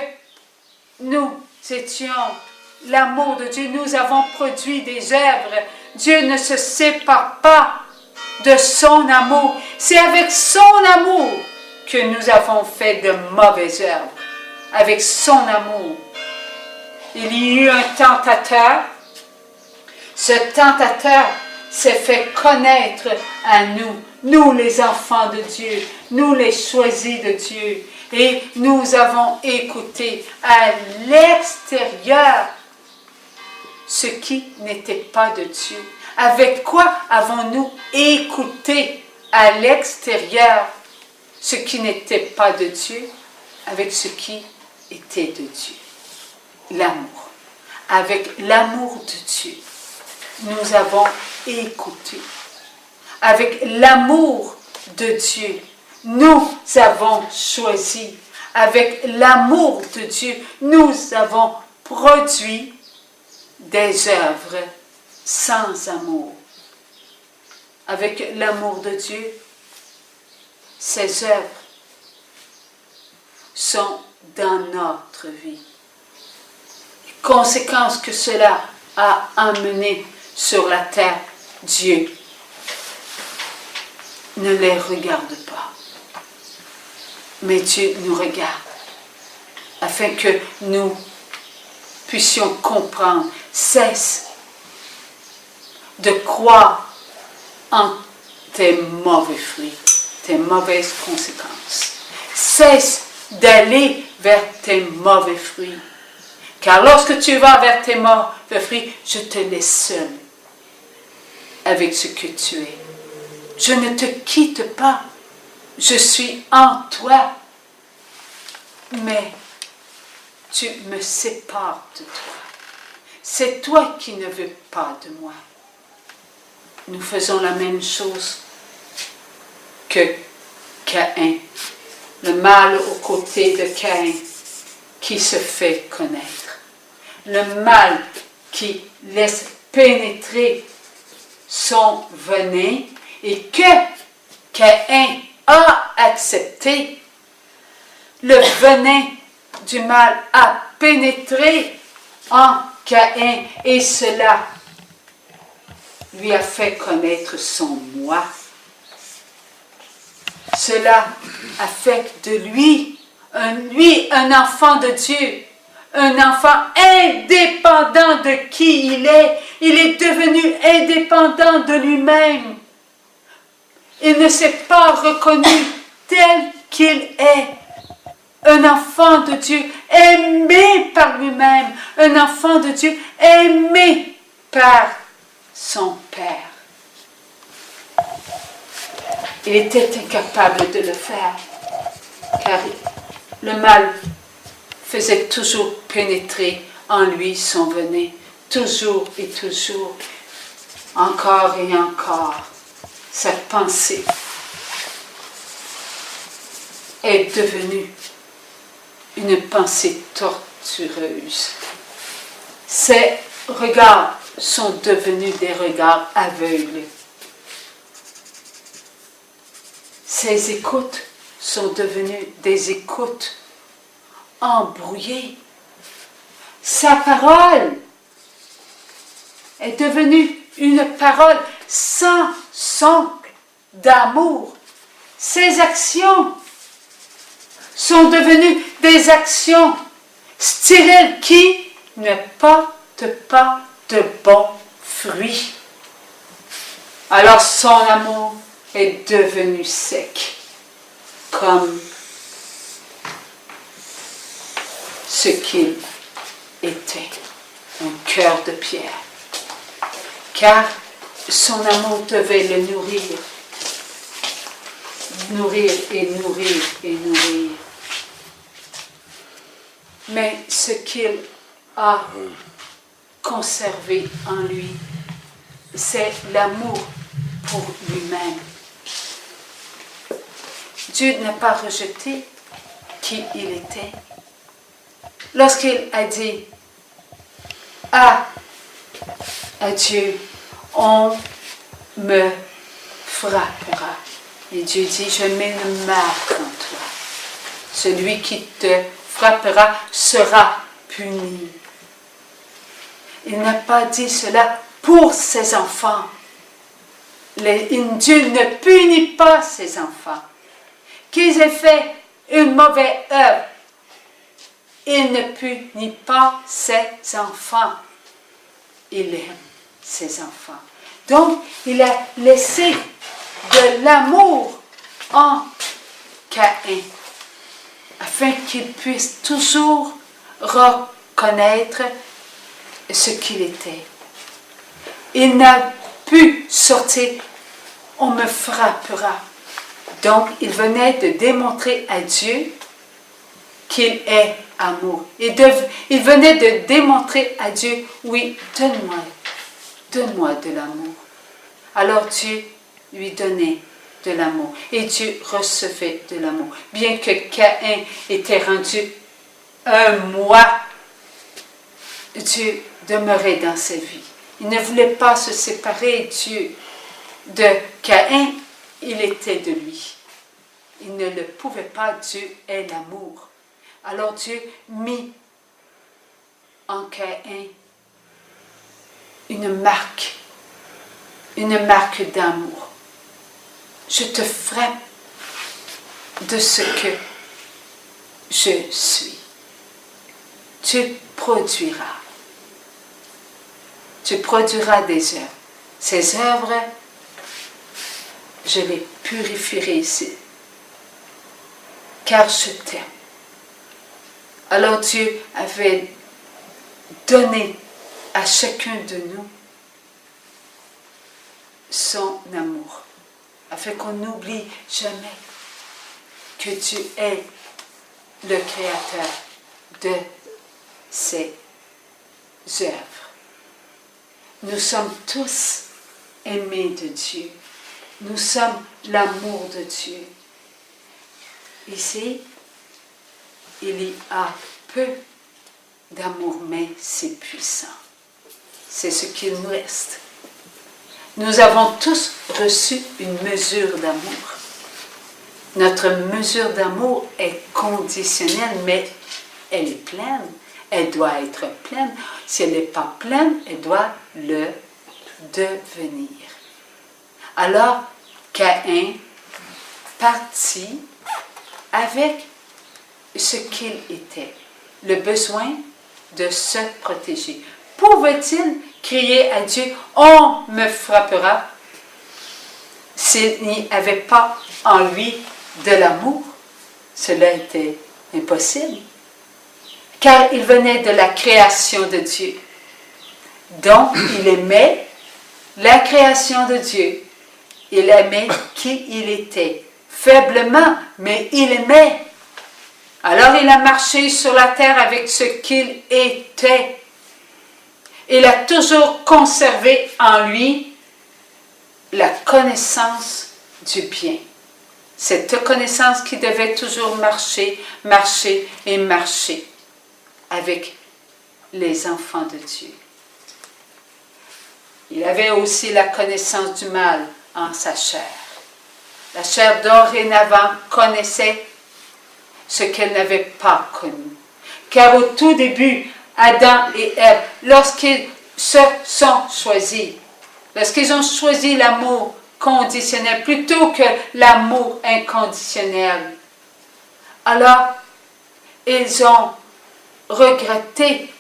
nous étions, l'amour de Dieu, nous avons produit des œuvres. Dieu ne se sépare pas de son amour. C'est avec son amour que nous avons fait de mauvaises œuvres. Avec son amour. Il y a eu un tentateur. Ce tentateur s'est fait connaître à nous. Nous les enfants de Dieu. Nous les choisis de Dieu. Et nous avons écouté à l'extérieur ce qui n'était pas de Dieu. Avec quoi avons-nous écouté à l'extérieur ce qui n'était pas de Dieu? Avec ce qui était de Dieu. L'amour. Avec l'amour de Dieu, nous avons écouté. Avec l'amour de Dieu, nous avons choisi. Avec l'amour de Dieu, nous avons produit des œuvres sans amour. Avec l'amour de Dieu, ces œuvres sont dans notre vie. Les conséquences que cela a amenées sur la terre, Dieu ne les regarde pas. Mais Dieu nous regarde afin que nous puissions comprendre. Cesse de croire en tes mauvais fruits, tes mauvaises conséquences. Cesse d'aller vers tes mauvais fruits. Car lorsque tu vas vers tes mauvais fruits, je te laisse seul avec ce que tu es. Je ne te quitte pas. Je suis en toi. Mais tu me sépares de toi. C'est toi qui ne veux pas de moi. Nous faisons la même chose que Caïn. Le mal aux côtés de Caïn qui se fait connaître. Le mal qui laisse pénétrer son venin et que Caïn a accepté. Le venin du mal a pénétré en Caïn et cela lui a fait connaître son moi. Cela a fait de lui un enfant de Dieu, un enfant indépendant de qui il est. Il est devenu indépendant de lui-même. Il ne s'est pas reconnu tel qu'il est. Un enfant de Dieu aimé par lui-même. Un enfant de Dieu aimé par son Père. Il était incapable de le faire, car le mal faisait toujours pénétrer en lui son venin, toujours et toujours, encore et encore. Sa pensée est devenue une pensée tortureuse. Ses regards sont devenus des regards aveugles. Ses écoutes sont devenues des écoutes embrouillées. Sa parole est devenue une parole sans son d'amour. Ses actions sont devenues des actions stériles qui n'est pas porte pas de bons fruits. Alors son amour est devenu sec, comme ce qu'il était, un cœur de pierre. Car son amour devait le nourrir. Nourrir et nourrir et nourrir. Mais ce qu'il a conservé en lui, c'est l'amour pour lui-même. Dieu n'a pas rejeté qui il était. Lorsqu'il a dit à Dieu, on me frappera. Et Dieu dit, je mets une marque en toi. Celui qui te frappera sera puni. Il n'a pas dit cela pour ses enfants. Dieu ne punit pas ses enfants. Qu'ils aient fait une mauvaise œuvre, il ne punit pas ses enfants. Il aime ses enfants. Donc, il a laissé de l'amour en Caïn, afin qu'il puisse toujours reconnaître ce qu'il était. Il n'a pu sortir, on me frappera. Donc, il venait de démontrer à Dieu qu'il est amour. Il venait de démontrer à Dieu, oui, donne-moi de l'amour. Alors Dieu lui donnait de l'amour et Dieu recevait de l'amour. Bien que Caïn était rendu un moi, Dieu demeurait dans sa vie. Il ne voulait pas se séparer, Dieu, de Caïn, il était de lui. Il ne le pouvait pas, Dieu est l'amour. Alors Dieu mit en Caïn une marque d'amour. Je te frappe de ce que je suis. Tu produiras des œuvres. Ces œuvres, je les purifierai ici, car je t'aime. Alors Dieu avait donné à chacun de nous son amour, afin qu'on n'oublie jamais que Dieu est le créateur de ces œuvres. Nous sommes tous aimés de Dieu. Nous sommes l'amour de Dieu. Ici, il y a peu d'amour, mais c'est puissant. C'est ce qu'il nous reste. Nous avons tous reçu une mesure d'amour. Notre mesure d'amour est conditionnelle, mais elle est pleine. Elle doit être pleine. Si elle n'est pas pleine, elle doit le devenir. Alors, Caïn partit avec ce qu'il était, le besoin de se protéger. Pouvait-il crier à Dieu, on me frappera, s'il n'y avait pas en lui de l'amour? Cela était impossible, car il venait de la création de Dieu. Donc, il aimait la création de Dieu. Il aimait qui il était. Faiblement, mais il aimait. Alors, il a marché sur la terre avec ce qu'il était. Il a toujours conservé en lui la connaissance du bien. Cette connaissance qui devait toujours marcher, marcher et marcher avec les enfants de Dieu. Il avait aussi la connaissance du mal en sa chair. La chair dorénavant connaissait ce qu'elle n'avait pas connu. Car au tout début, Adam et Ève, lorsqu'ils se sont choisis, lorsqu'ils ont choisi l'amour conditionnel plutôt que l'amour inconditionnel, alors ils ont regretté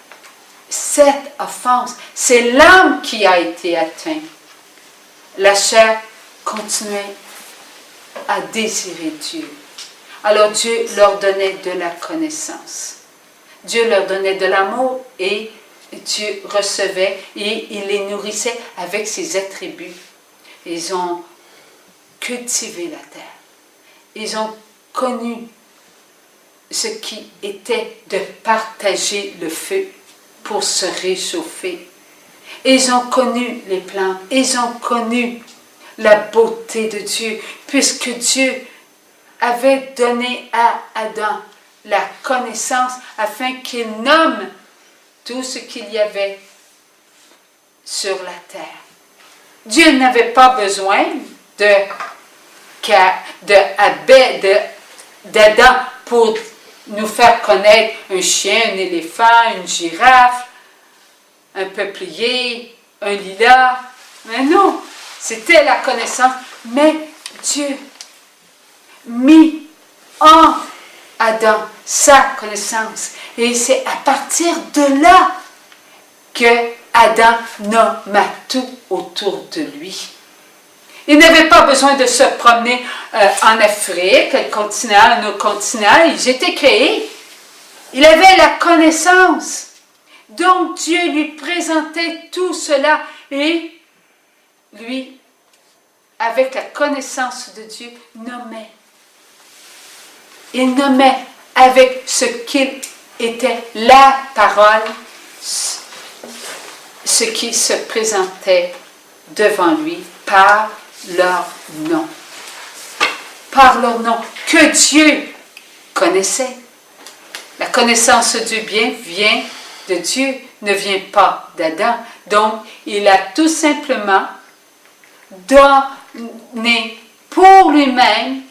cette offense, c'est l'âme qui a été atteinte. La chair continuait à désirer Dieu. Alors Dieu leur donnait de la connaissance. Dieu leur donnait de l'amour et Dieu recevait et il les nourrissait avec ses attributs. Ils ont cultivé la terre. Ils ont connu ce qui était de partager le feu pour se réchauffer. Ils ont connu les plantes. Ils ont connu la beauté de Dieu, puisque Dieu avait donné à Adam la connaissance afin qu'il nomme tout ce qu'il y avait sur la terre. Dieu n'avait pas besoin d'Adam pour nous faire connaître un chien, un éléphant, une girafe, un peuplier, un lilas. Mais non, c'était la connaissance. Mais Dieu mit en Adam sa connaissance. Et c'est à partir de là que Adam nomma tout autour de lui. Il n'avait pas besoin de se promener en Afrique, un autre continent. Ils étaient créés. Il avait la connaissance. Donc Dieu lui présentait tout cela et lui, avec la connaissance de Dieu, nommait. Il nommait avec ce qu'il était la parole, ce qui se présentait devant lui par leur nom. Par leur nom que Dieu connaissait. La connaissance du bien vient de Dieu, ne vient pas d'Adam. Donc, il a tout simplement donné pour lui-même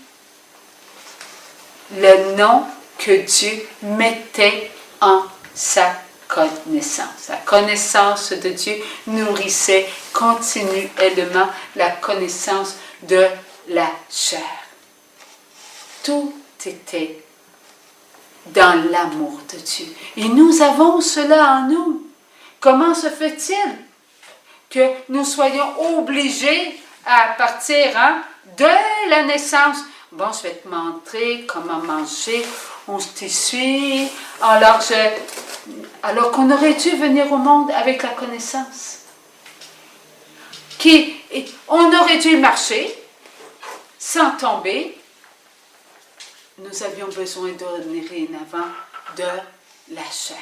le nom que Dieu mettait en sa connaissance. La connaissance de Dieu nourrissait continuellement la connaissance de la chair. Tout était dans l'amour de Dieu. Et nous avons cela en nous. Comment se fait-il que nous soyons obligés à partir de la naissance? Bon, je vais te montrer comment manger, on t'essuie, alors qu'on aurait dû venir au monde avec la connaissance. On aurait dû marcher sans tomber. Nous avions besoin dorénavant de la chair.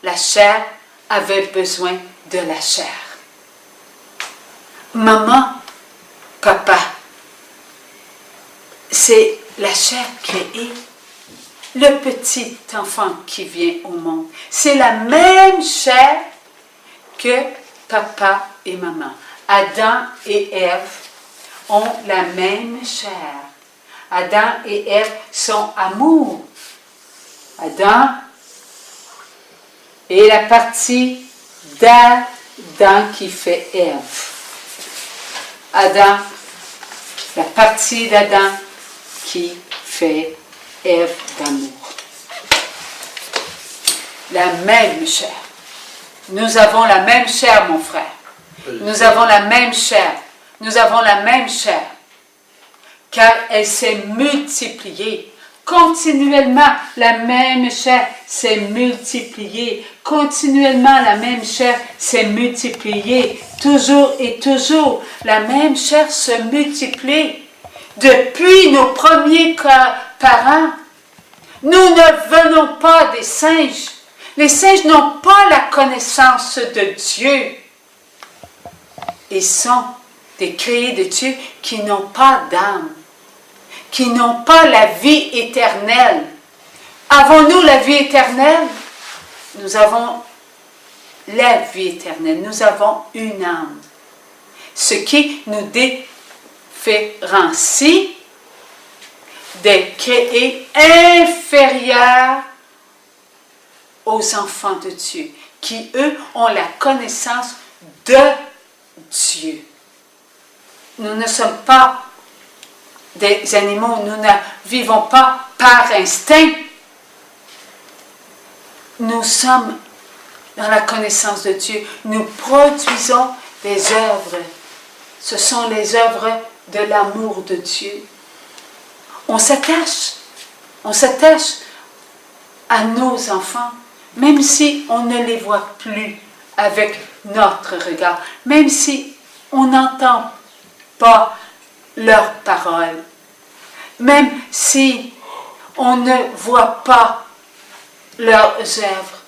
La chair avait besoin de la chair. Maman, papa, c'est la chair créée. Le petit enfant qui vient au monde, c'est la même chair que papa et maman. Adam et Ève ont la même chair. Adam et Ève sont amour. Adam est la partie d'Adam qui fait Ève. Adam, la partie d'Adam qui fait Ève d'amour. La même chair. Nous avons la même chair, mon frère. Nous avons la même chair. Nous avons la même chair. Car elle s'est multipliée. Continuellement, la même chair s'est multipliée. Continuellement, la même chair s'est multipliée. Toujours et toujours, la même chair se multiplie. Depuis nos premiers parents, nous ne venons pas des singes. Les singes n'ont pas la connaissance de Dieu. Ils sont des créés de Dieu qui n'ont pas d'âme, qui n'ont pas la vie éternelle. Avons-nous la vie éternelle? Nous avons la vie éternelle. Nous avons une âme. Ce qui nous différencie des créés inférieurs aux enfants de Dieu, qui eux ont la connaissance de Dieu. Nous ne sommes pas des animaux, nous ne vivons pas par instinct. Nous sommes dans la connaissance de Dieu, nous produisons des œuvres. Ce sont les œuvres de l'amour de Dieu. On s'attache à nos enfants, même si on ne les voit plus avec notre regard, même si on n'entend pas leurs paroles, même si on ne voit pas leurs œuvres.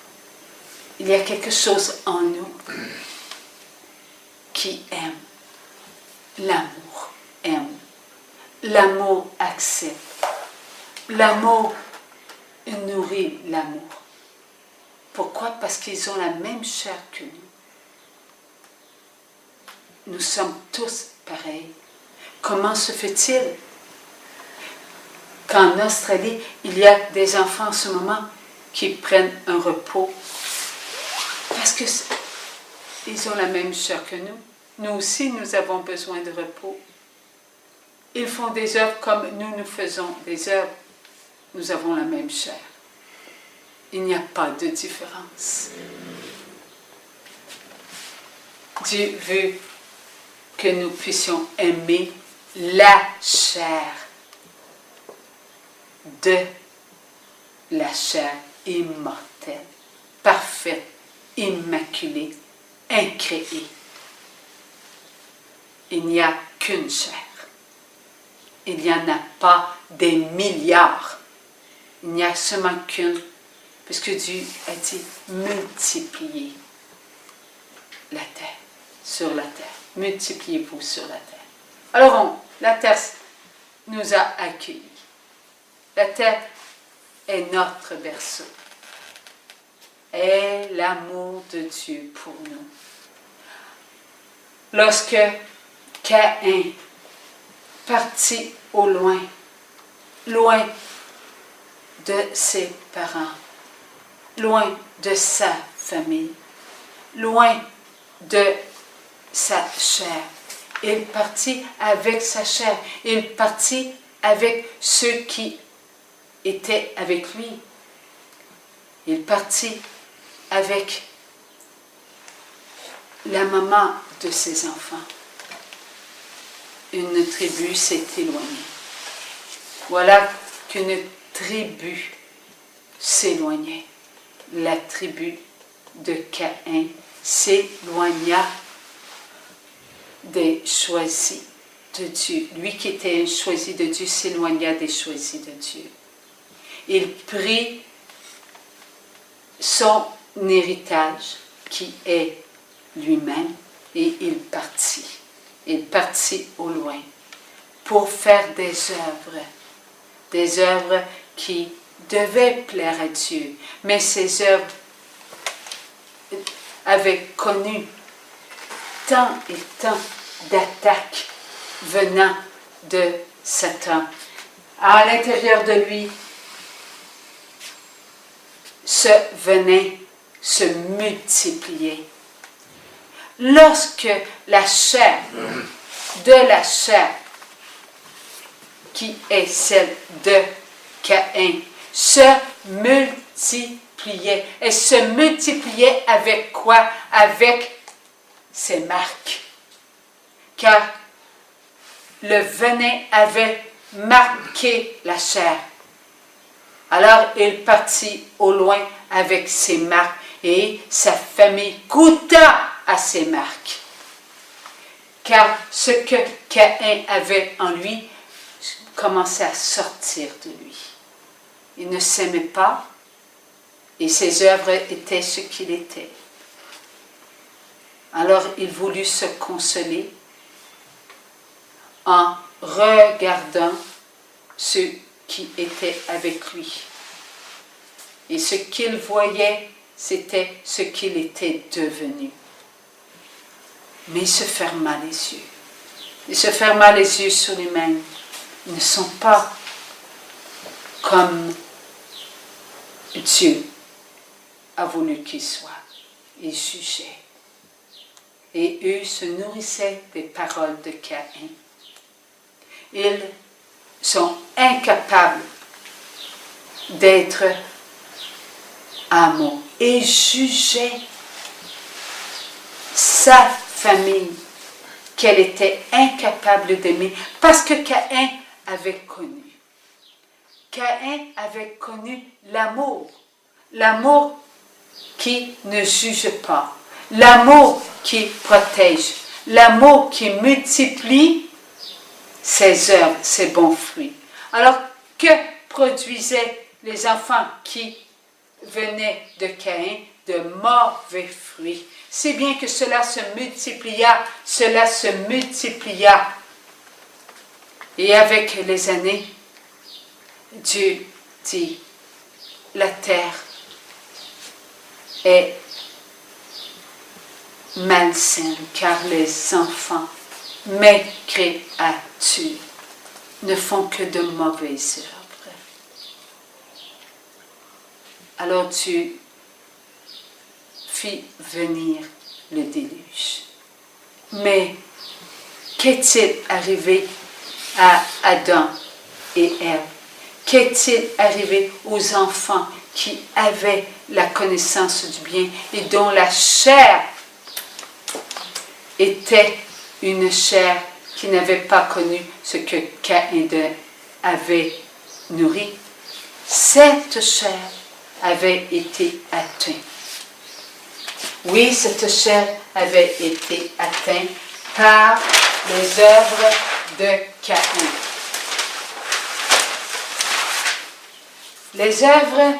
Il y a quelque chose en nous qui aime. L'amour aime. L'amour accepte. L'amour nourrit l'amour. Pourquoi? Parce qu'ils ont la même chair que nous. Nous sommes tous pareils. Comment se fait-il qu'en Australie, il y a des enfants en ce moment qui prennent un repos? Parce qu'ils ont la même chair que nous. Nous aussi, nous avons besoin de repos. Ils font des œuvres comme nous faisons des œuvres. Nous avons la même chair. Il n'y a pas de différence. Dieu veut que nous puissions aimer la chair de la chair immortelle, parfaite, immaculée, incréée. Il n'y a qu'une chair. Il n'y en a pas des milliards. Il n'y a seulement qu'une, puisque Dieu a dit multipliez la terre, sur la terre. Multipliez-vous sur la terre. Alors la terre nous a accueillis. La terre est notre berceau. Est l'amour de Dieu pour nous. Lorsque Caïn partit au loin, loin de ses parents, loin de sa famille, loin de sa chair. Il partit avec sa chair. Il partit avec ceux qui étaient avec lui. Il partit avec la maman de ses enfants. Une tribu s'est éloignée. Voilà qu'une tribu s'éloignait. La tribu de Caïn s'éloigna des choisis de Dieu. Lui qui était un choisi de Dieu s'éloigna des choisis de Dieu. Il prit son héritage qui est lui-même et il partit. Il partit au loin pour faire des œuvres qui devaient plaire à Dieu. Mais ces œuvres avaient connu tant et tant d'attaques venant de Satan. À l'intérieur de lui, ce venin se multipliait. Lorsque la chair, de la chair, qui est celle de Caïn, se multipliait. Elle se multipliait avec quoi? Avec ses marques. Car le venin avait marqué la chair. Alors il partit au loin avec ses marques et sa famille goûta à ses marques. Car ce que Caïn avait en lui commençait à sortir de lui. Il ne s'aimait pas et ses œuvres étaient ce qu'il était. Alors il voulut se consoler en regardant ceux qui étaient avec lui. Et ce qu'il voyait, c'était ce qu'il était devenu. Mais il se ferma les yeux. Il se ferma les yeux sur lui-même. Ils ne sont pas comme Dieu a voulu qu'ils soient. Ils jugeaient. Et eux se nourrissaient des paroles de Caïn. Ils sont incapables d'être amour et jugeaient sa famille qu'elle était incapable d'aimer parce que Caïn avait connu. Caïn avait connu l'amour. L'amour qui ne juge pas. L'amour qui protège. L'amour qui multiplie ses œuvres, ses bons fruits. Alors, que produisaient les enfants qui venaient de Caïn? De mauvais fruits. C'est bien que cela se multiplia. Et avec les années, Dieu dit, la terre est malsaine, car les enfants, mes créatures, ne font que de mauvaises œuvres. Alors Dieu fit venir le déluge. Mais qu'est-il arrivé à Adam et Ève? Qu'est-il arrivé aux enfants qui avaient la connaissance du bien et dont la chair était une chair qui n'avait pas connu ce que Caïn avait nourri? Cette chair avait été atteinte. Oui, cette chair avait été atteinte par les œuvres de Caïn. Les œuvres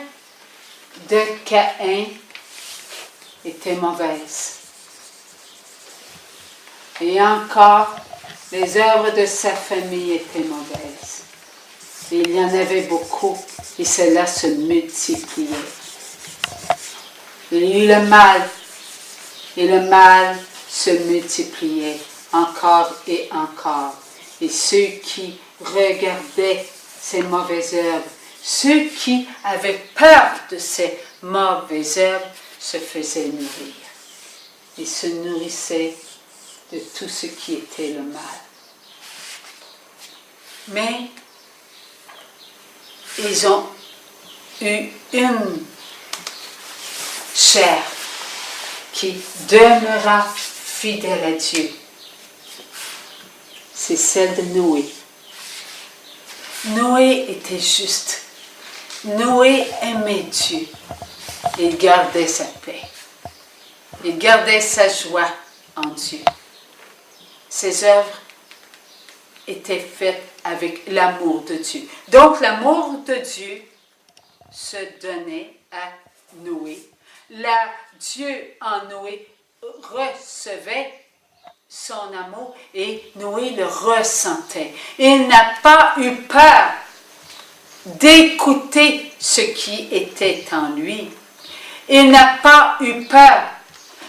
de Caïn étaient mauvaises. Et encore, les œuvres de sa famille étaient mauvaises. Et il y en avait beaucoup, et cela se multipliait. Il y a eu le mal, et le mal se multipliait encore et encore. Et ceux qui regardaient ces mauvaises œuvres, ceux qui avaient peur de ces mauvaises œuvres, se faisaient nourrir. Ils se nourrissaient de tout ce qui était le mal. Mais ils ont eu une chair qui demeura fidèle à Dieu. C'est celle de Noé. Noé était juste. Noé aimait Dieu. Il gardait sa paix. Il gardait sa joie en Dieu. Ses œuvres étaient faites avec l'amour de Dieu. Donc l'amour de Dieu se donnait à Noé. Dieu en Noé recevait son amour et Noé le ressentait. Il n'a pas eu peur d'écouter ce qui était en lui. Il n'a pas eu peur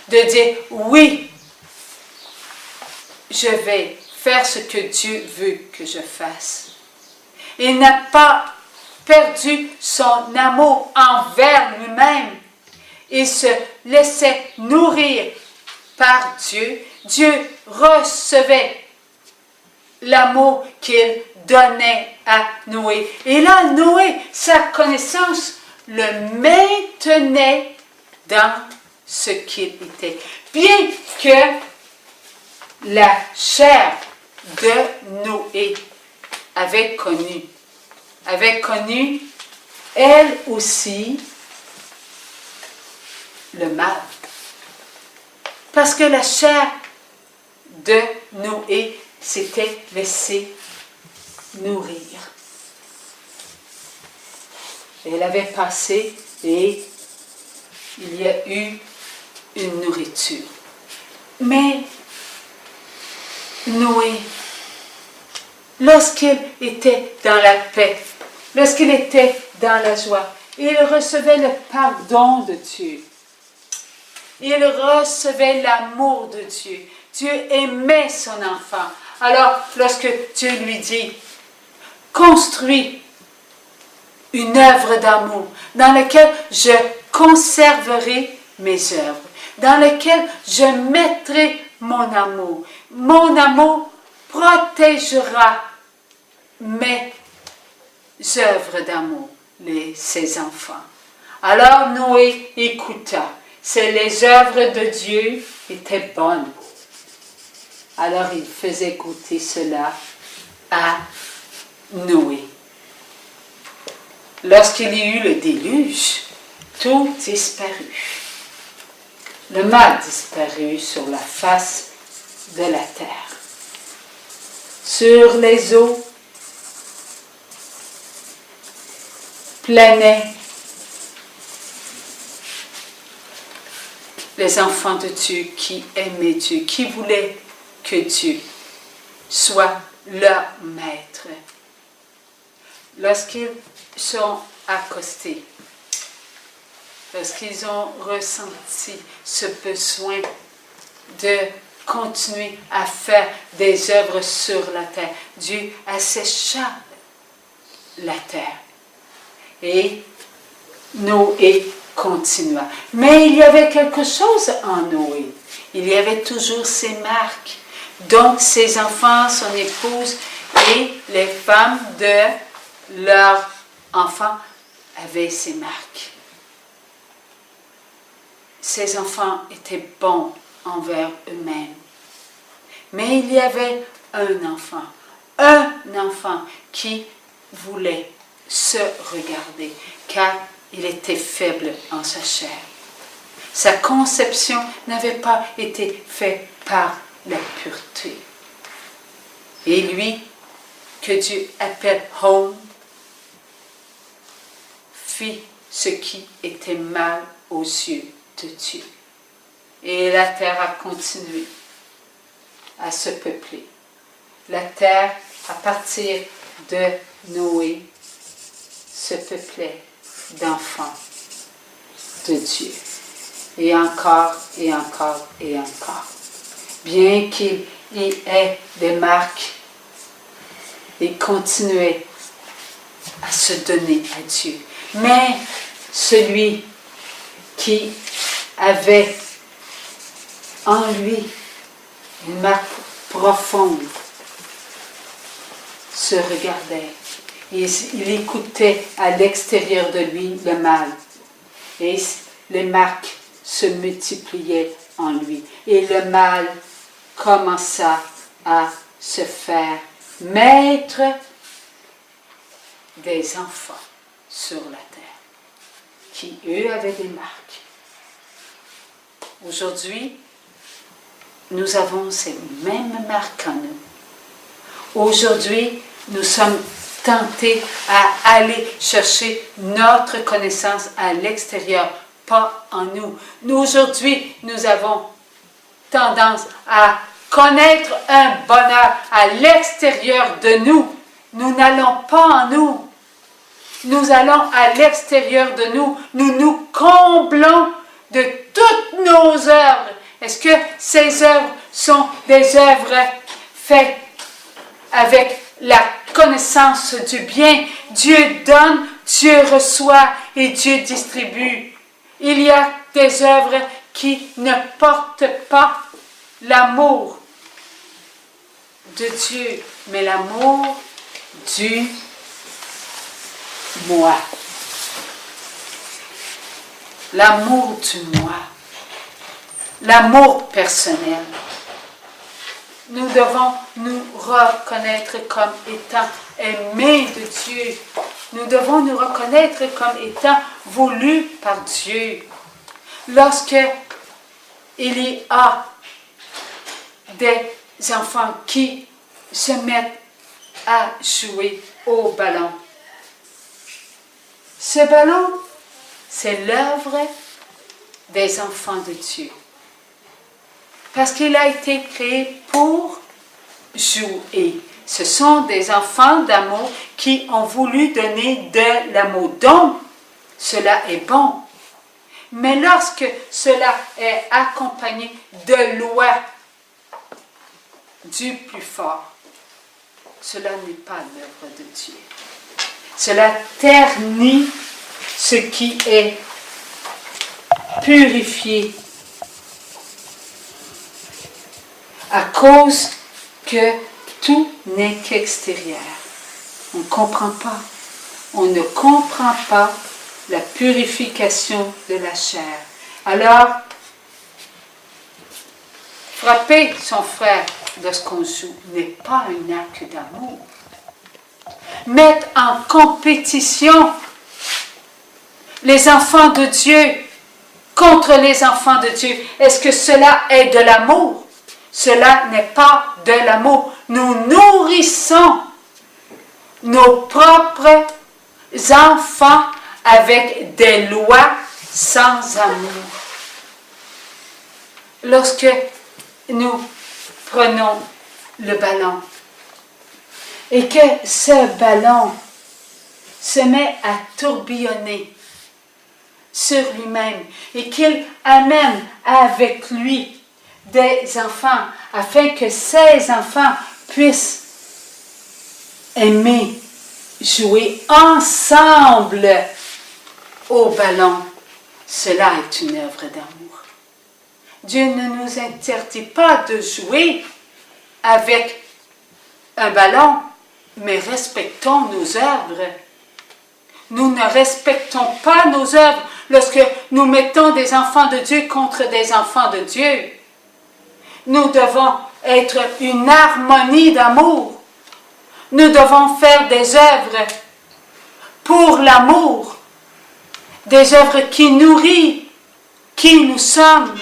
de dire oui, je vais faire ce que Dieu veut que je fasse. Il n'a pas perdu son amour envers lui-même. Il se laissait nourrir par Dieu. Dieu recevait l'amour qu'il donnait à Noé. Et là, Noé, sa connaissance le maintenait dans ce qu'il était. Bien que la chair de Noé avait connu elle aussi le mal. Parce que la chair de Noé s'était laissée nourrir. Elle avait passé et il y a eu une nourriture. Mais Noé, lorsqu'il était dans la paix, lorsqu'il était dans la joie, il recevait le pardon de Dieu. Il recevait l'amour de Dieu. Dieu aimait son enfant. Alors, lorsque Dieu lui dit, construis une œuvre d'amour dans laquelle je conserverai mes œuvres, dans laquelle je mettrai mon amour. Mon amour protégera mes œuvres d'amour, ses enfants. Alors Noé écouta. les œuvres de Dieu étaient bonnes. Alors il faisait goûter cela à Noé. Lorsqu'il y eut le déluge, tout disparut. Le mal disparut sur la face de la terre. Sur les eaux planaient les enfants de Dieu qui aimaient Dieu, qui voulaient que Dieu soit leur maître. Lorsqu'ils sont accostés, lorsqu'ils ont ressenti ce besoin de continuer à faire des œuvres sur la terre, Dieu assécha la terre. Et Noé continua. Mais il y avait quelque chose en Noé. Il y avait toujours ses marques. Donc ses enfants, son épouse et les femmes de leurs enfants avaient ces marques. Ces enfants étaient bons envers eux-mêmes. Mais il y avait un enfant qui voulait se regarder, car il était faible en sa chair. Sa conception n'avait pas été faite par la pureté. Et lui, que Dieu appelle Home, fit ce qui était mal aux yeux de Dieu. Et la terre a continué à se peupler. La terre, à partir de Noé, se peuplait d'enfants de Dieu. Et encore, et encore, et encore. Bien qu'il y ait des marques, il continuait à se donner à Dieu. Mais celui qui avait en lui une marque profonde se regardait. Il écoutait à l'extérieur de lui le mal. Et les marques se multipliaient en lui. Et le mal commença à se faire maître des enfants sur la terre, qui eux avaient des marques. Aujourd'hui, nous avons ces mêmes marques en nous. Aujourd'hui, nous sommes tentés à aller chercher notre connaissance à l'extérieur, pas en nous. Nous, aujourd'hui, nous avons tendance à connaître un bonheur à l'extérieur de nous. Nous n'allons pas en nous. Nous allons à l'extérieur de nous. Nous nous comblons de toutes nos œuvres. Est-ce que ces œuvres sont des œuvres faites avec la connaissance du bien? Dieu donne, Dieu reçoit et Dieu distribue. Il y a des œuvres qui ne portent pas l'amour de Dieu, mais l'amour du moi. L'amour du moi. L'amour personnel. Nous devons nous reconnaître comme étant aimés de Dieu. Nous devons nous reconnaître comme étant voulus par Dieu. Lorsque il y a des enfants qui se mettent à jouer au ballon, ce ballon, c'est l'œuvre des enfants de Dieu. Parce qu'il a été créé pour jouer. Ce sont des enfants d'amour qui ont voulu donner de l'amour. Donc, cela est bon. Mais lorsque cela est accompagné de lois du plus fort, cela n'est pas l'œuvre de Dieu. Cela ternit ce qui est purifié à cause que tout n'est qu'extérieur. On ne comprend pas. On ne comprend pas la purification de la chair. Alors, frapper son frère lorsqu'on joue n'est pas un acte d'amour. Mettre en compétition les enfants de Dieu contre les enfants de Dieu, est-ce que cela est de l'amour? Cela n'est pas de l'amour. Nous nourrissons nos propres enfants avec des lois sans amour. Lorsque nous prenons le ballon et que ce ballon se met à tourbillonner sur lui-même et qu'il amène avec lui des enfants afin que ces enfants puissent aimer jouer ensemble au ballon, cela est une œuvre d'amour. Dieu ne nous interdit pas de jouer avec un ballon, mais respectons nos œuvres. Nous ne respectons pas nos œuvres lorsque nous mettons des enfants de Dieu contre des enfants de Dieu. Nous devons être une harmonie d'amour. Nous devons faire des œuvres pour l'amour, des œuvres qui nourrissent qui nous sommes.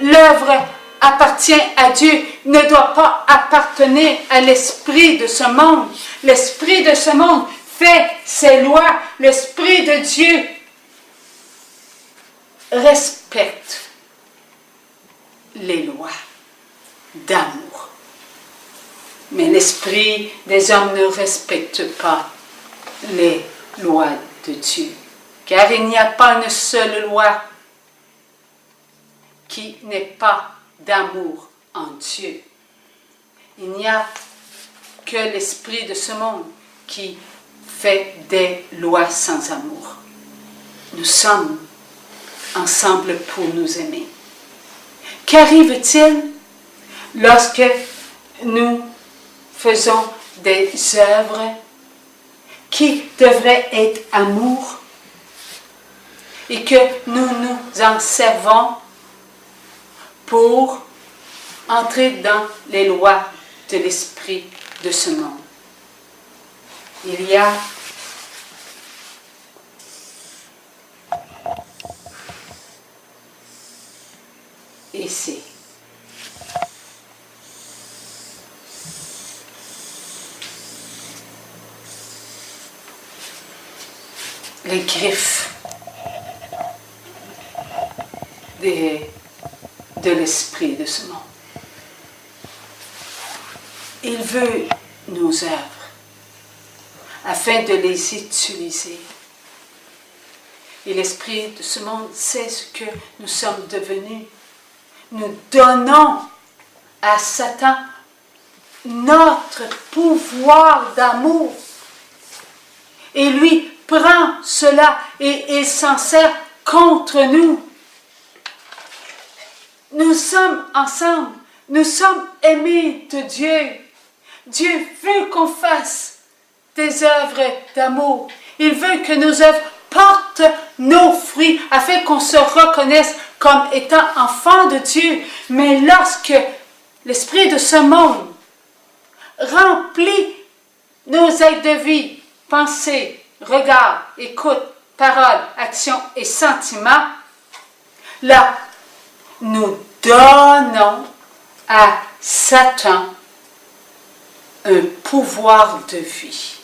L'œuvre appartient à Dieu, ne doit pas appartenir à l'esprit de ce monde. L'esprit de ce monde fait ses lois. L'esprit de Dieu respecte les lois d'amour. Mais l'esprit des hommes ne respecte pas les lois de Dieu. Car il n'y a pas une seule loi qui n'est pas d'amour en Dieu. Il n'y a que l'esprit de ce monde qui fait des lois sans amour. Nous sommes ensemble pour nous aimer. Qu'arrive-t-il lorsque nous faisons des œuvres qui devraient être amour et que nous nous en servons pour entrer dans les lois de l'esprit de ce monde? Il y a ici les griffes de l'esprit de ce monde. Il veut nos œuvres afin de les utiliser. Et l'esprit de ce monde sait ce que nous sommes devenus. Nous donnons à Satan notre pouvoir d'amour. Et lui prend cela et il s'en sert contre nous. Nous sommes ensemble. Nous sommes aimés de Dieu. Dieu veut qu'on fasse des œuvres d'amour. Il veut que nos œuvres portent nos fruits afin qu'on se reconnaisse comme étant enfants de Dieu. Mais lorsque l'esprit de ce monde remplit nos aides de vie, pensées, regards, écoute, paroles, actions et sentiments, là, nous donnons à Satan un pouvoir de vie.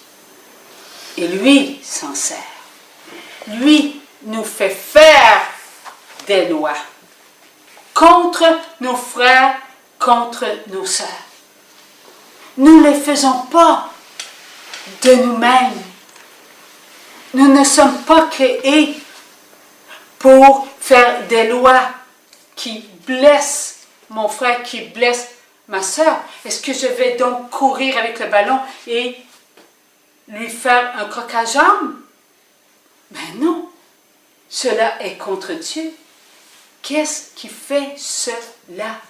Et lui s'en sert. Lui nous fait faire des lois contre nos frères, contre nos sœurs. Nous ne les faisons pas de nous-mêmes. Nous ne sommes pas créés pour faire des lois qui blessent mon frère, qui blessent ma sœur. Est-ce que je vais donc courir avec le ballon et lui faire un croc à jambe? Ben non, cela est contre Dieu. Qu'est-ce qui fait cela?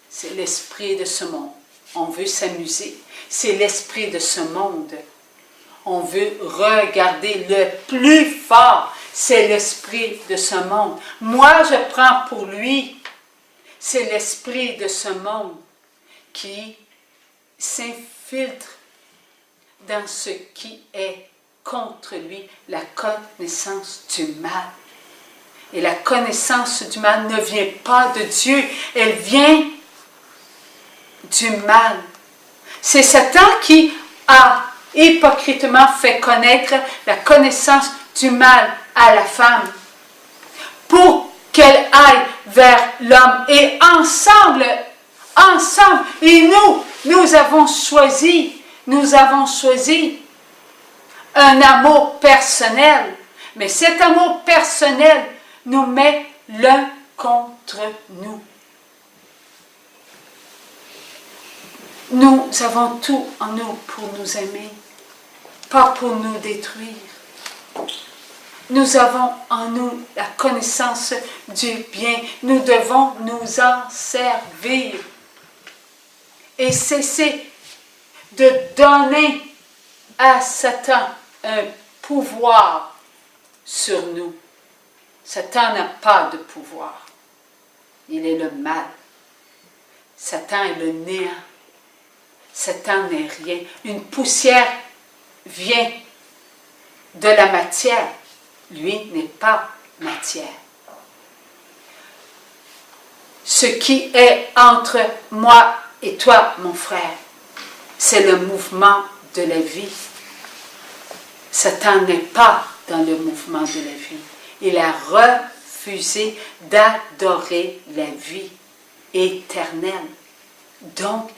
C'est l'esprit de ce monde. On veut s'amuser. C'est l'esprit de ce monde. On veut regarder le plus fort. c'est l'esprit de ce monde. Moi, je prends pour lui, c'est l'esprit de ce monde qui s'infiltre dans ce qui est contre lui, la connaissance du mal. Et la connaissance du mal ne vient pas de Dieu, elle vient du mal. C'est Satan qui a hypocritement fait connaître la connaissance du mal à la femme pour qu'elle aille vers l'homme. Et ensemble, et nous avons choisi un amour personnel. Mais cet amour personnel nous met l'un contre nous. Nous avons tout en nous pour nous aimer, pas pour nous détruire. Nous avons en nous la connaissance du bien. Nous devons nous en servir et cesser de donner à Satan un pouvoir sur nous. Satan n'a pas de pouvoir. Il est le mal. Satan est le néant. Satan n'est rien. Une poussière vient de la matière. Lui n'est pas matière. Ce qui est entre moi et toi, mon frère, c'est le mouvement de la vie. Satan n'est pas dans le mouvement de la vie. Il a refusé d'adorer la vie éternelle. Donc,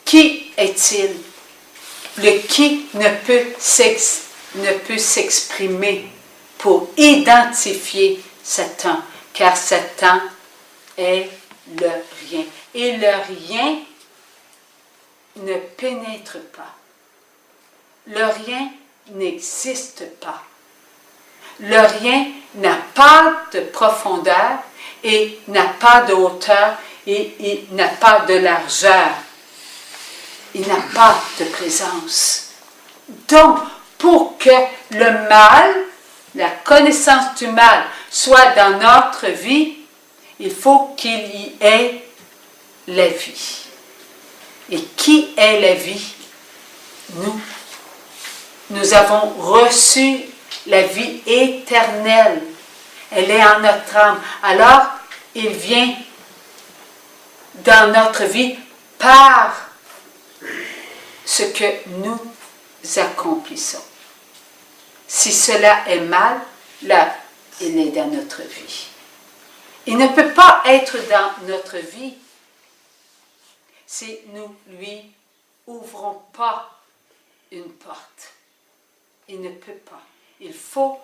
qui est-il? Le qui ne peut s'exprimer pour identifier Satan, car Satan est le rien. Et le rien ne pénètre pas. Le rien n'existe pas. Le rien n'a pas de profondeur et n'a pas de hauteur et il n'a pas de largeur. Il n'a pas de présence. Donc, pour que le mal, la connaissance du mal, soit dans notre vie, il faut qu'il y ait la vie. Et qui est la vie? Nous. Nous avons reçu la vie éternelle. Elle est en notre âme. Alors, il vient dans notre vie par ce que nous accomplissons. Si cela est mal, là, il est dans notre vie. Il ne peut pas être dans notre vie si nous lui ouvrons pas une porte. Il ne peut pas. Il faut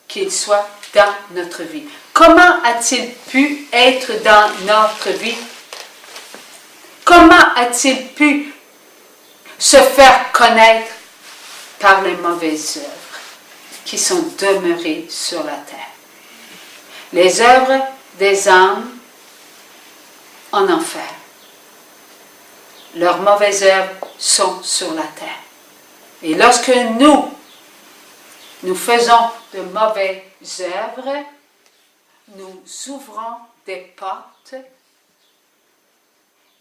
qu'il soit dans notre vie. Comment a-t-il pu être dans notre vie? Comment a-t-il pu se faire connaître? Par les mauvaises œuvres qui sont demeurées sur la terre. Les œuvres des âmes en enfer. Leurs mauvaises œuvres sont sur la terre. Et lorsque nous faisons de mauvaises œuvres, nous ouvrons des portes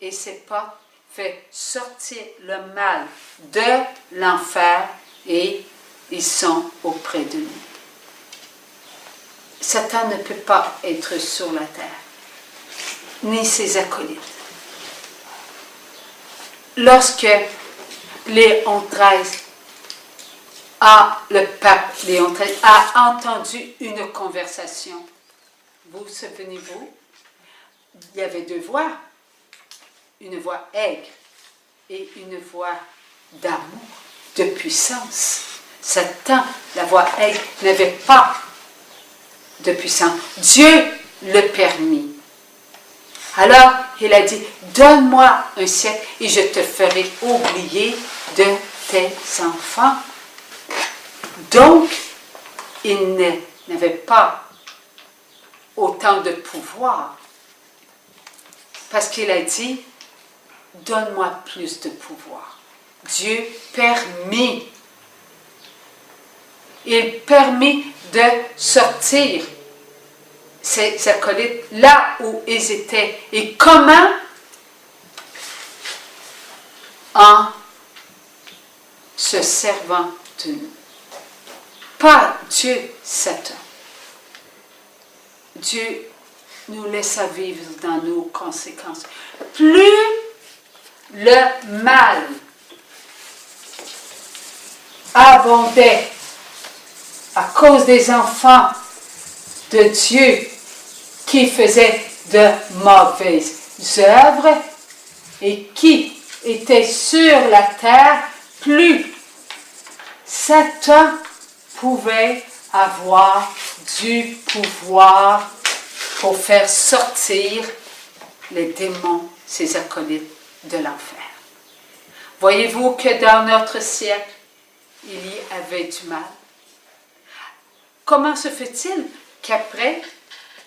et ces portes font sortir le mal de l'enfer et ils sont auprès de nous. Satan ne peut pas être sur la terre, ni ses acolytes. Lorsque Léon XIII le pape Léon XIII a entendu une conversation, vous souvenez-vous, il y avait deux voix, une voix aigre et une voix d'amour, de puissance. Satan, la voix aigre, n'avait pas de puissance. Dieu le permit. Alors, il a dit, donne-moi un siècle et je te ferai oublier de tes enfants. Donc, il n'avait pas autant de pouvoir. Parce qu'il a dit, donne-moi plus de pouvoir. Dieu permit il permet de sortir ces acolytes là où ils étaient. Et comment? En se servant de nous. Pas Dieu, Satan. Dieu nous laissa vivre dans nos conséquences. Plus le mal abondait à cause des enfants de Dieu qui faisaient de mauvaises œuvres et qui étaient sur la terre, plus Satan pouvait avoir du pouvoir pour faire sortir les démons, ses acolytes, de l'enfer. Voyez-vous que dans notre siècle, il y avait du mal. Comment se fait-il qu'après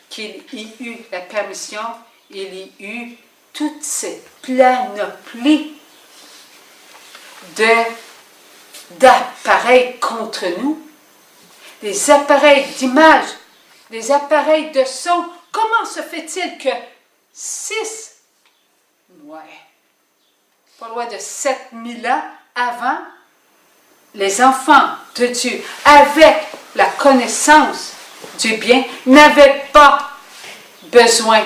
qu'il y eut la permission, il y eut toute cette panoplie d'appareils contre nous, des appareils d'image, des appareils de son? Comment se fait-il que pas loin de 7000 ans avant, les enfants de Dieu, avec la connaissance du bien, n'avaient pas besoin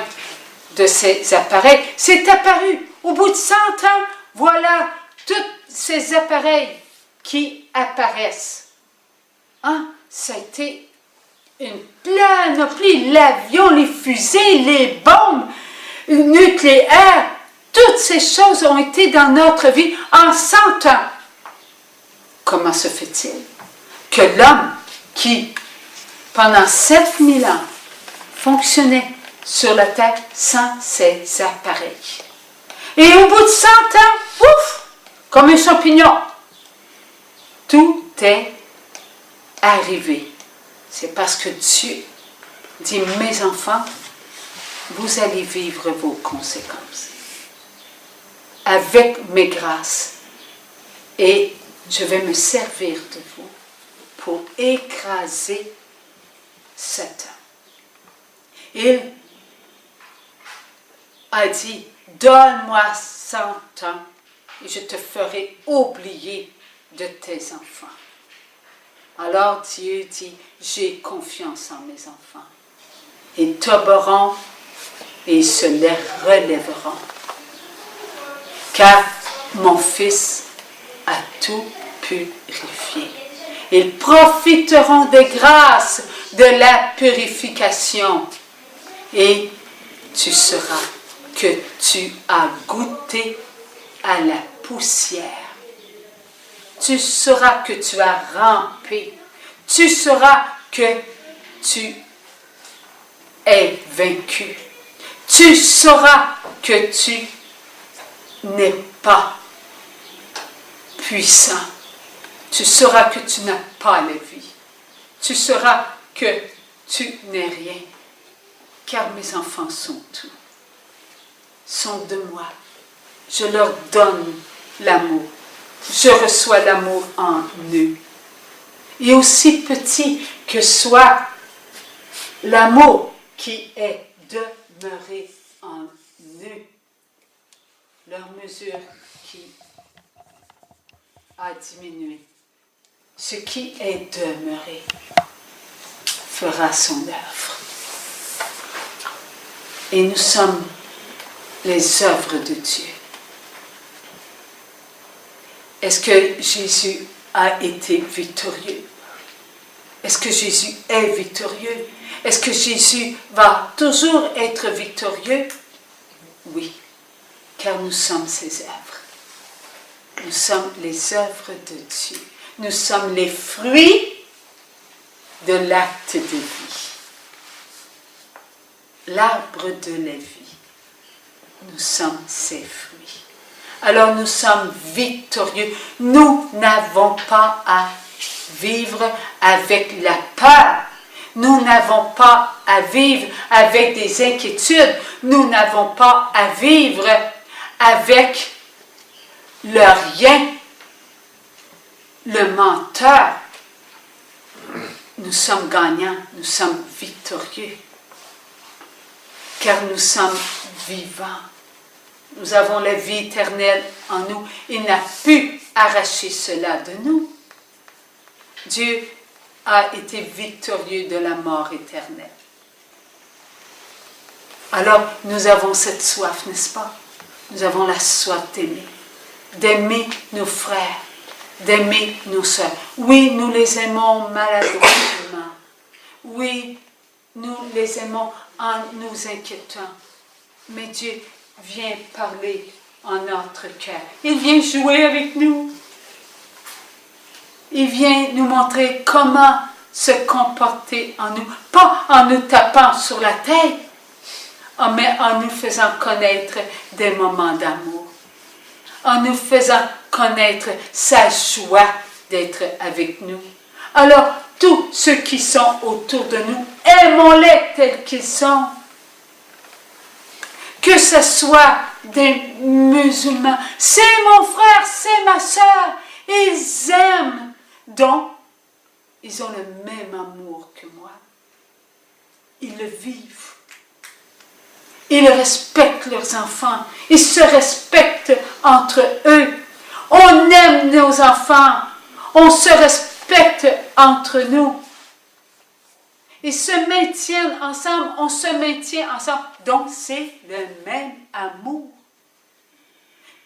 de ces appareils? C'est apparu. Au bout de 100 ans, voilà tous ces appareils qui apparaissent. Hein? Ça a été une panoplie, l'avion, les fusées, les bombes nucléaires, toutes ces choses ont été dans notre vie en 100 ans. Comment se fait-il que l'homme qui, pendant 7000 ans, fonctionnait sur la terre sans ces appareils, et au bout de 100 ans, ouf, comme un champignon, tout est arrivé? C'est parce que Dieu dit, mes enfants, vous allez vivre vos conséquences avec mes grâces, et je vais me servir de vous pour écraser Satan. Il a dit, donne-moi 100 ans et je te ferai oublier de tes enfants. Alors Dieu dit, j'ai confiance en mes enfants. Ils tomberont et ils se les relèveront. Car mon fils a tout purifié. Ils profiteront des grâces de la purification. Et tu sauras que tu as goûté à la poussière. Tu sauras que tu as rampé. Tu sauras que tu es vaincu. Tu sauras que tu n'es pas puissant. Tu sauras que tu n'as pas la vie. Tu sauras que tu n'es rien. Car mes enfants sont tout. Sont de moi. Je leur donne l'amour. Je reçois l'amour en eux. Et aussi petit que soit l'amour qui est demeuré en eux, leur mesure qui a diminué, ce qui est demeuré fera son œuvre. Et nous sommes les œuvres de Dieu. Est-ce que Jésus a été victorieux? Est-ce que Jésus est victorieux? Est-ce que Jésus va toujours être victorieux? Oui, car nous sommes ses œuvres. Nous sommes les œuvres de Dieu. Nous sommes les fruits de l'acte de vie. L'arbre de la vie. Nous sommes ses fruits. Alors nous sommes victorieux. Nous n'avons pas à vivre avec la peur. Nous n'avons pas à vivre avec des inquiétudes. Nous n'avons pas à vivre avec le rien, le menteur. nous sommes gagnants, nous sommes victorieux, car nous sommes vivants. Nous avons la vie éternelle en nous. Il n'a pu arracher cela de nous. Dieu a été victorieux de la mort éternelle. Alors, nous avons cette soif, n'est-ce pas? Nous avons la soif d'aimer nos frères, d'aimer nos sœurs. Oui, nous les aimons maladroitement. Oui, nous les aimons en nous inquiétant. Mais Dieu vient parler en notre cœur. Il vient jouer avec nous. Il vient nous montrer comment se comporter en nous. Pas en nous tapant sur la tête, mais en nous faisant connaître des moments d'amour. En nous faisant connaître sa joie d'être avec nous. Alors, tous ceux qui sont autour de nous, aimons-les tels qu'ils sont. Que ce soit des musulmans, c'est mon frère, c'est ma soeur, ils aiment, donc ils ont le même amour que moi. Ils le vivent. Ils respectent leurs enfants. Ils se respectent entre eux. On aime nos enfants. On se respecte entre nous. Ils se maintiennent ensemble. On se maintient ensemble. Donc, c'est le même amour.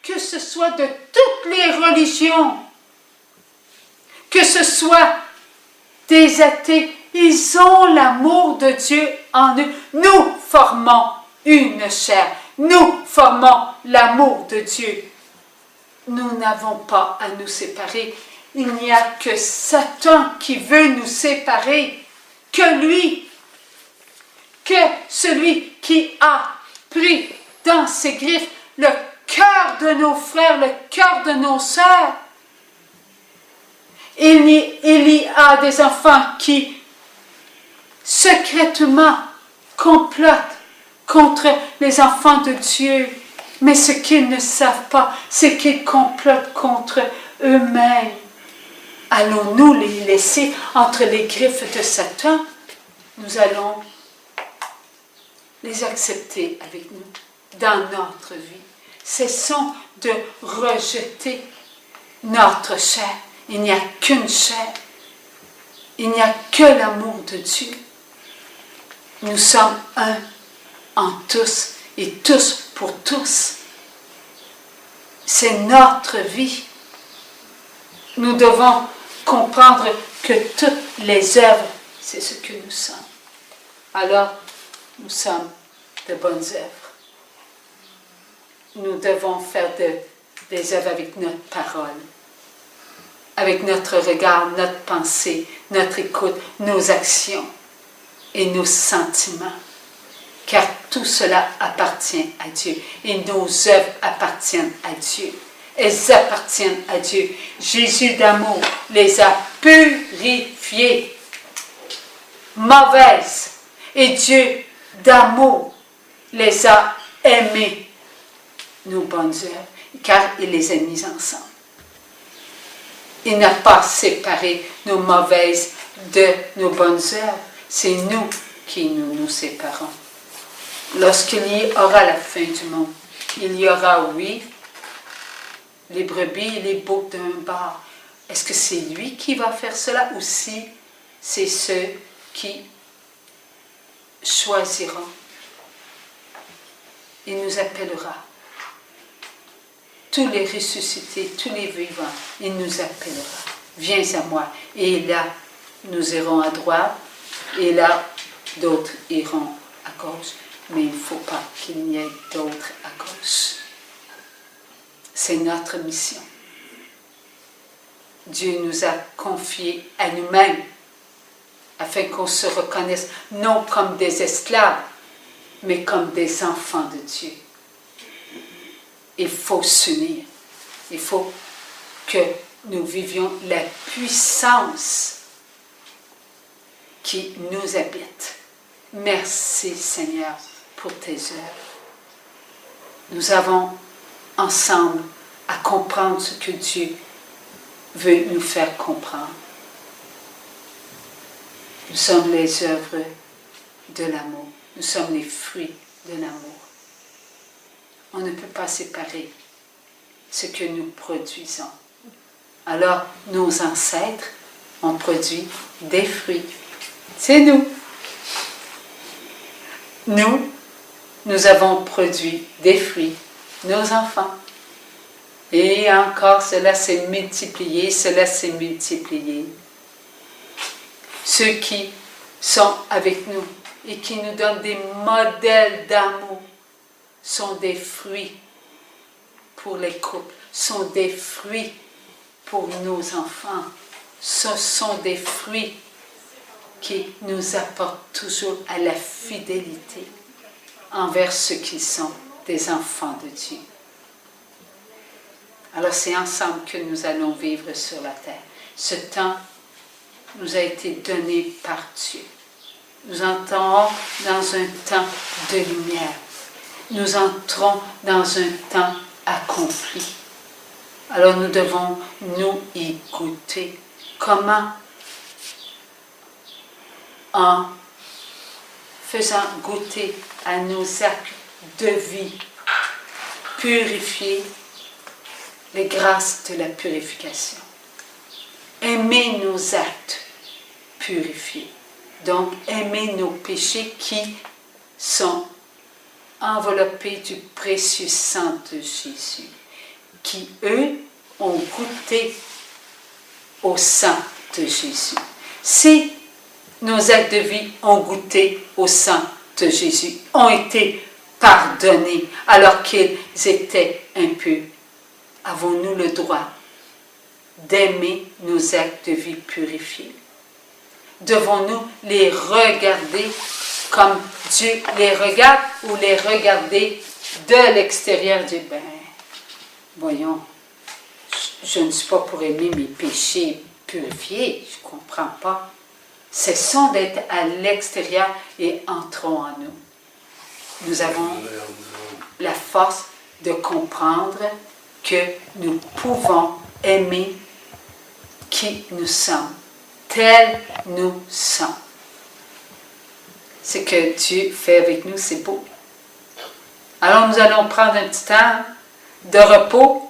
Que ce soit de toutes les religions, que ce soit des athées, ils ont l'amour de Dieu en eux. Nous formons une chair. Nous formons l'amour de Dieu. Nous n'avons pas à nous séparer. Il n'y a que Satan qui veut nous séparer. Que lui, que celui qui a pris dans ses griffes le cœur de nos frères, le cœur de nos sœurs. Il y a des enfants qui secrètement complotent contre les enfants de Dieu. Mais ce qu'ils ne savent pas, c'est qu'ils complotent contre eux-mêmes. Allons-nous les laisser entre les griffes de Satan? Nous allons les accepter avec nous dans notre vie. Cessons de rejeter notre chair. Il n'y a qu'une chair. Il n'y a que l'amour de Dieu. Nous sommes un en tous et tous pour tous. C'est notre vie. Nous devons comprendre que toutes les œuvres, c'est ce que nous sommes. Alors, nous sommes de bonnes œuvres. Nous devons faire des œuvres avec notre parole, avec notre regard, notre pensée, notre écoute, nos actions et nos sentiments. Car tout cela appartient à Dieu. Et nos œuvres appartiennent à Dieu. Elles appartiennent à Dieu. Jésus d'amour les a purifiées, mauvaises. Et Dieu d'amour les a aimées, nos bonnes œuvres, car il les a mises ensemble. Il n'a pas séparé nos mauvaises de nos bonnes œuvres. C'est nous qui nous séparons. Lorsqu'il y aura la fin du monde, il y aura, oui, les brebis et les boucs d'un bar. Est-ce que c'est lui qui va faire cela ou si c'est ceux qui choisiront? Il nous appellera. Tous les ressuscités, tous les vivants, il nous appellera. Viens à moi. Et là, nous irons à droite et là, d'autres iront à gauche. Mais il ne faut pas qu'il n'y ait d'autres à gauche. C'est notre mission. Dieu nous a confiés à nous-mêmes afin qu'on se reconnaisse non comme des esclaves, mais comme des enfants de Dieu. Il faut s'unir. Il faut que nous vivions la puissance qui nous habite. Merci Seigneur pour tes œuvres. Nous avons ensemble à comprendre ce que Dieu veut nous faire comprendre. Nous sommes les œuvres de l'amour. Nous sommes les fruits de l'amour. On ne peut pas séparer ce que nous produisons. Alors, nos ancêtres ont produit des fruits. C'est nous. Nous avons produit des fruits, nos enfants. Et encore, cela s'est multiplié, Ceux qui sont avec nous et qui nous donnent des modèles d'amour sont des fruits pour les couples, sont des fruits pour nos enfants. Ce sont des fruits qui nous apportent toujours à la fidélité envers ceux qui sont des enfants de Dieu. Alors c'est ensemble que nous allons vivre sur la terre. Ce temps nous a été donné par Dieu. Nous entrons dans un temps de lumière. Nous entrons dans un temps accompli. Alors nous devons nous y goûter. Comment? En faisant goûter à nos actes de vie purifiés les grâces de la purification. Aimer nos actes purifiés. Donc, aimer nos péchés qui sont enveloppés du précieux sang de Jésus, qui, eux, ont goûté au sang de Jésus. Si nos actes de vie ont goûté au sang de Jésus, ont été pardonnés alors qu'ils étaient impurs, avons-nous le droit d'aimer nos actes de vie purifiés? Devons-nous les regarder comme Dieu les regarde ou les regarder de l'extérieur du ben, voyons, je ne suis pas pour aimer mes péchés purifiés, je ne comprends pas. Cessons d'être à l'extérieur et entrons en nous. Nous avons la force de comprendre que nous pouvons aimer qui nous sommes, tels nous sommes. Ce que Dieu fait avec nous, c'est beau. Alors nous allons prendre un petit temps de repos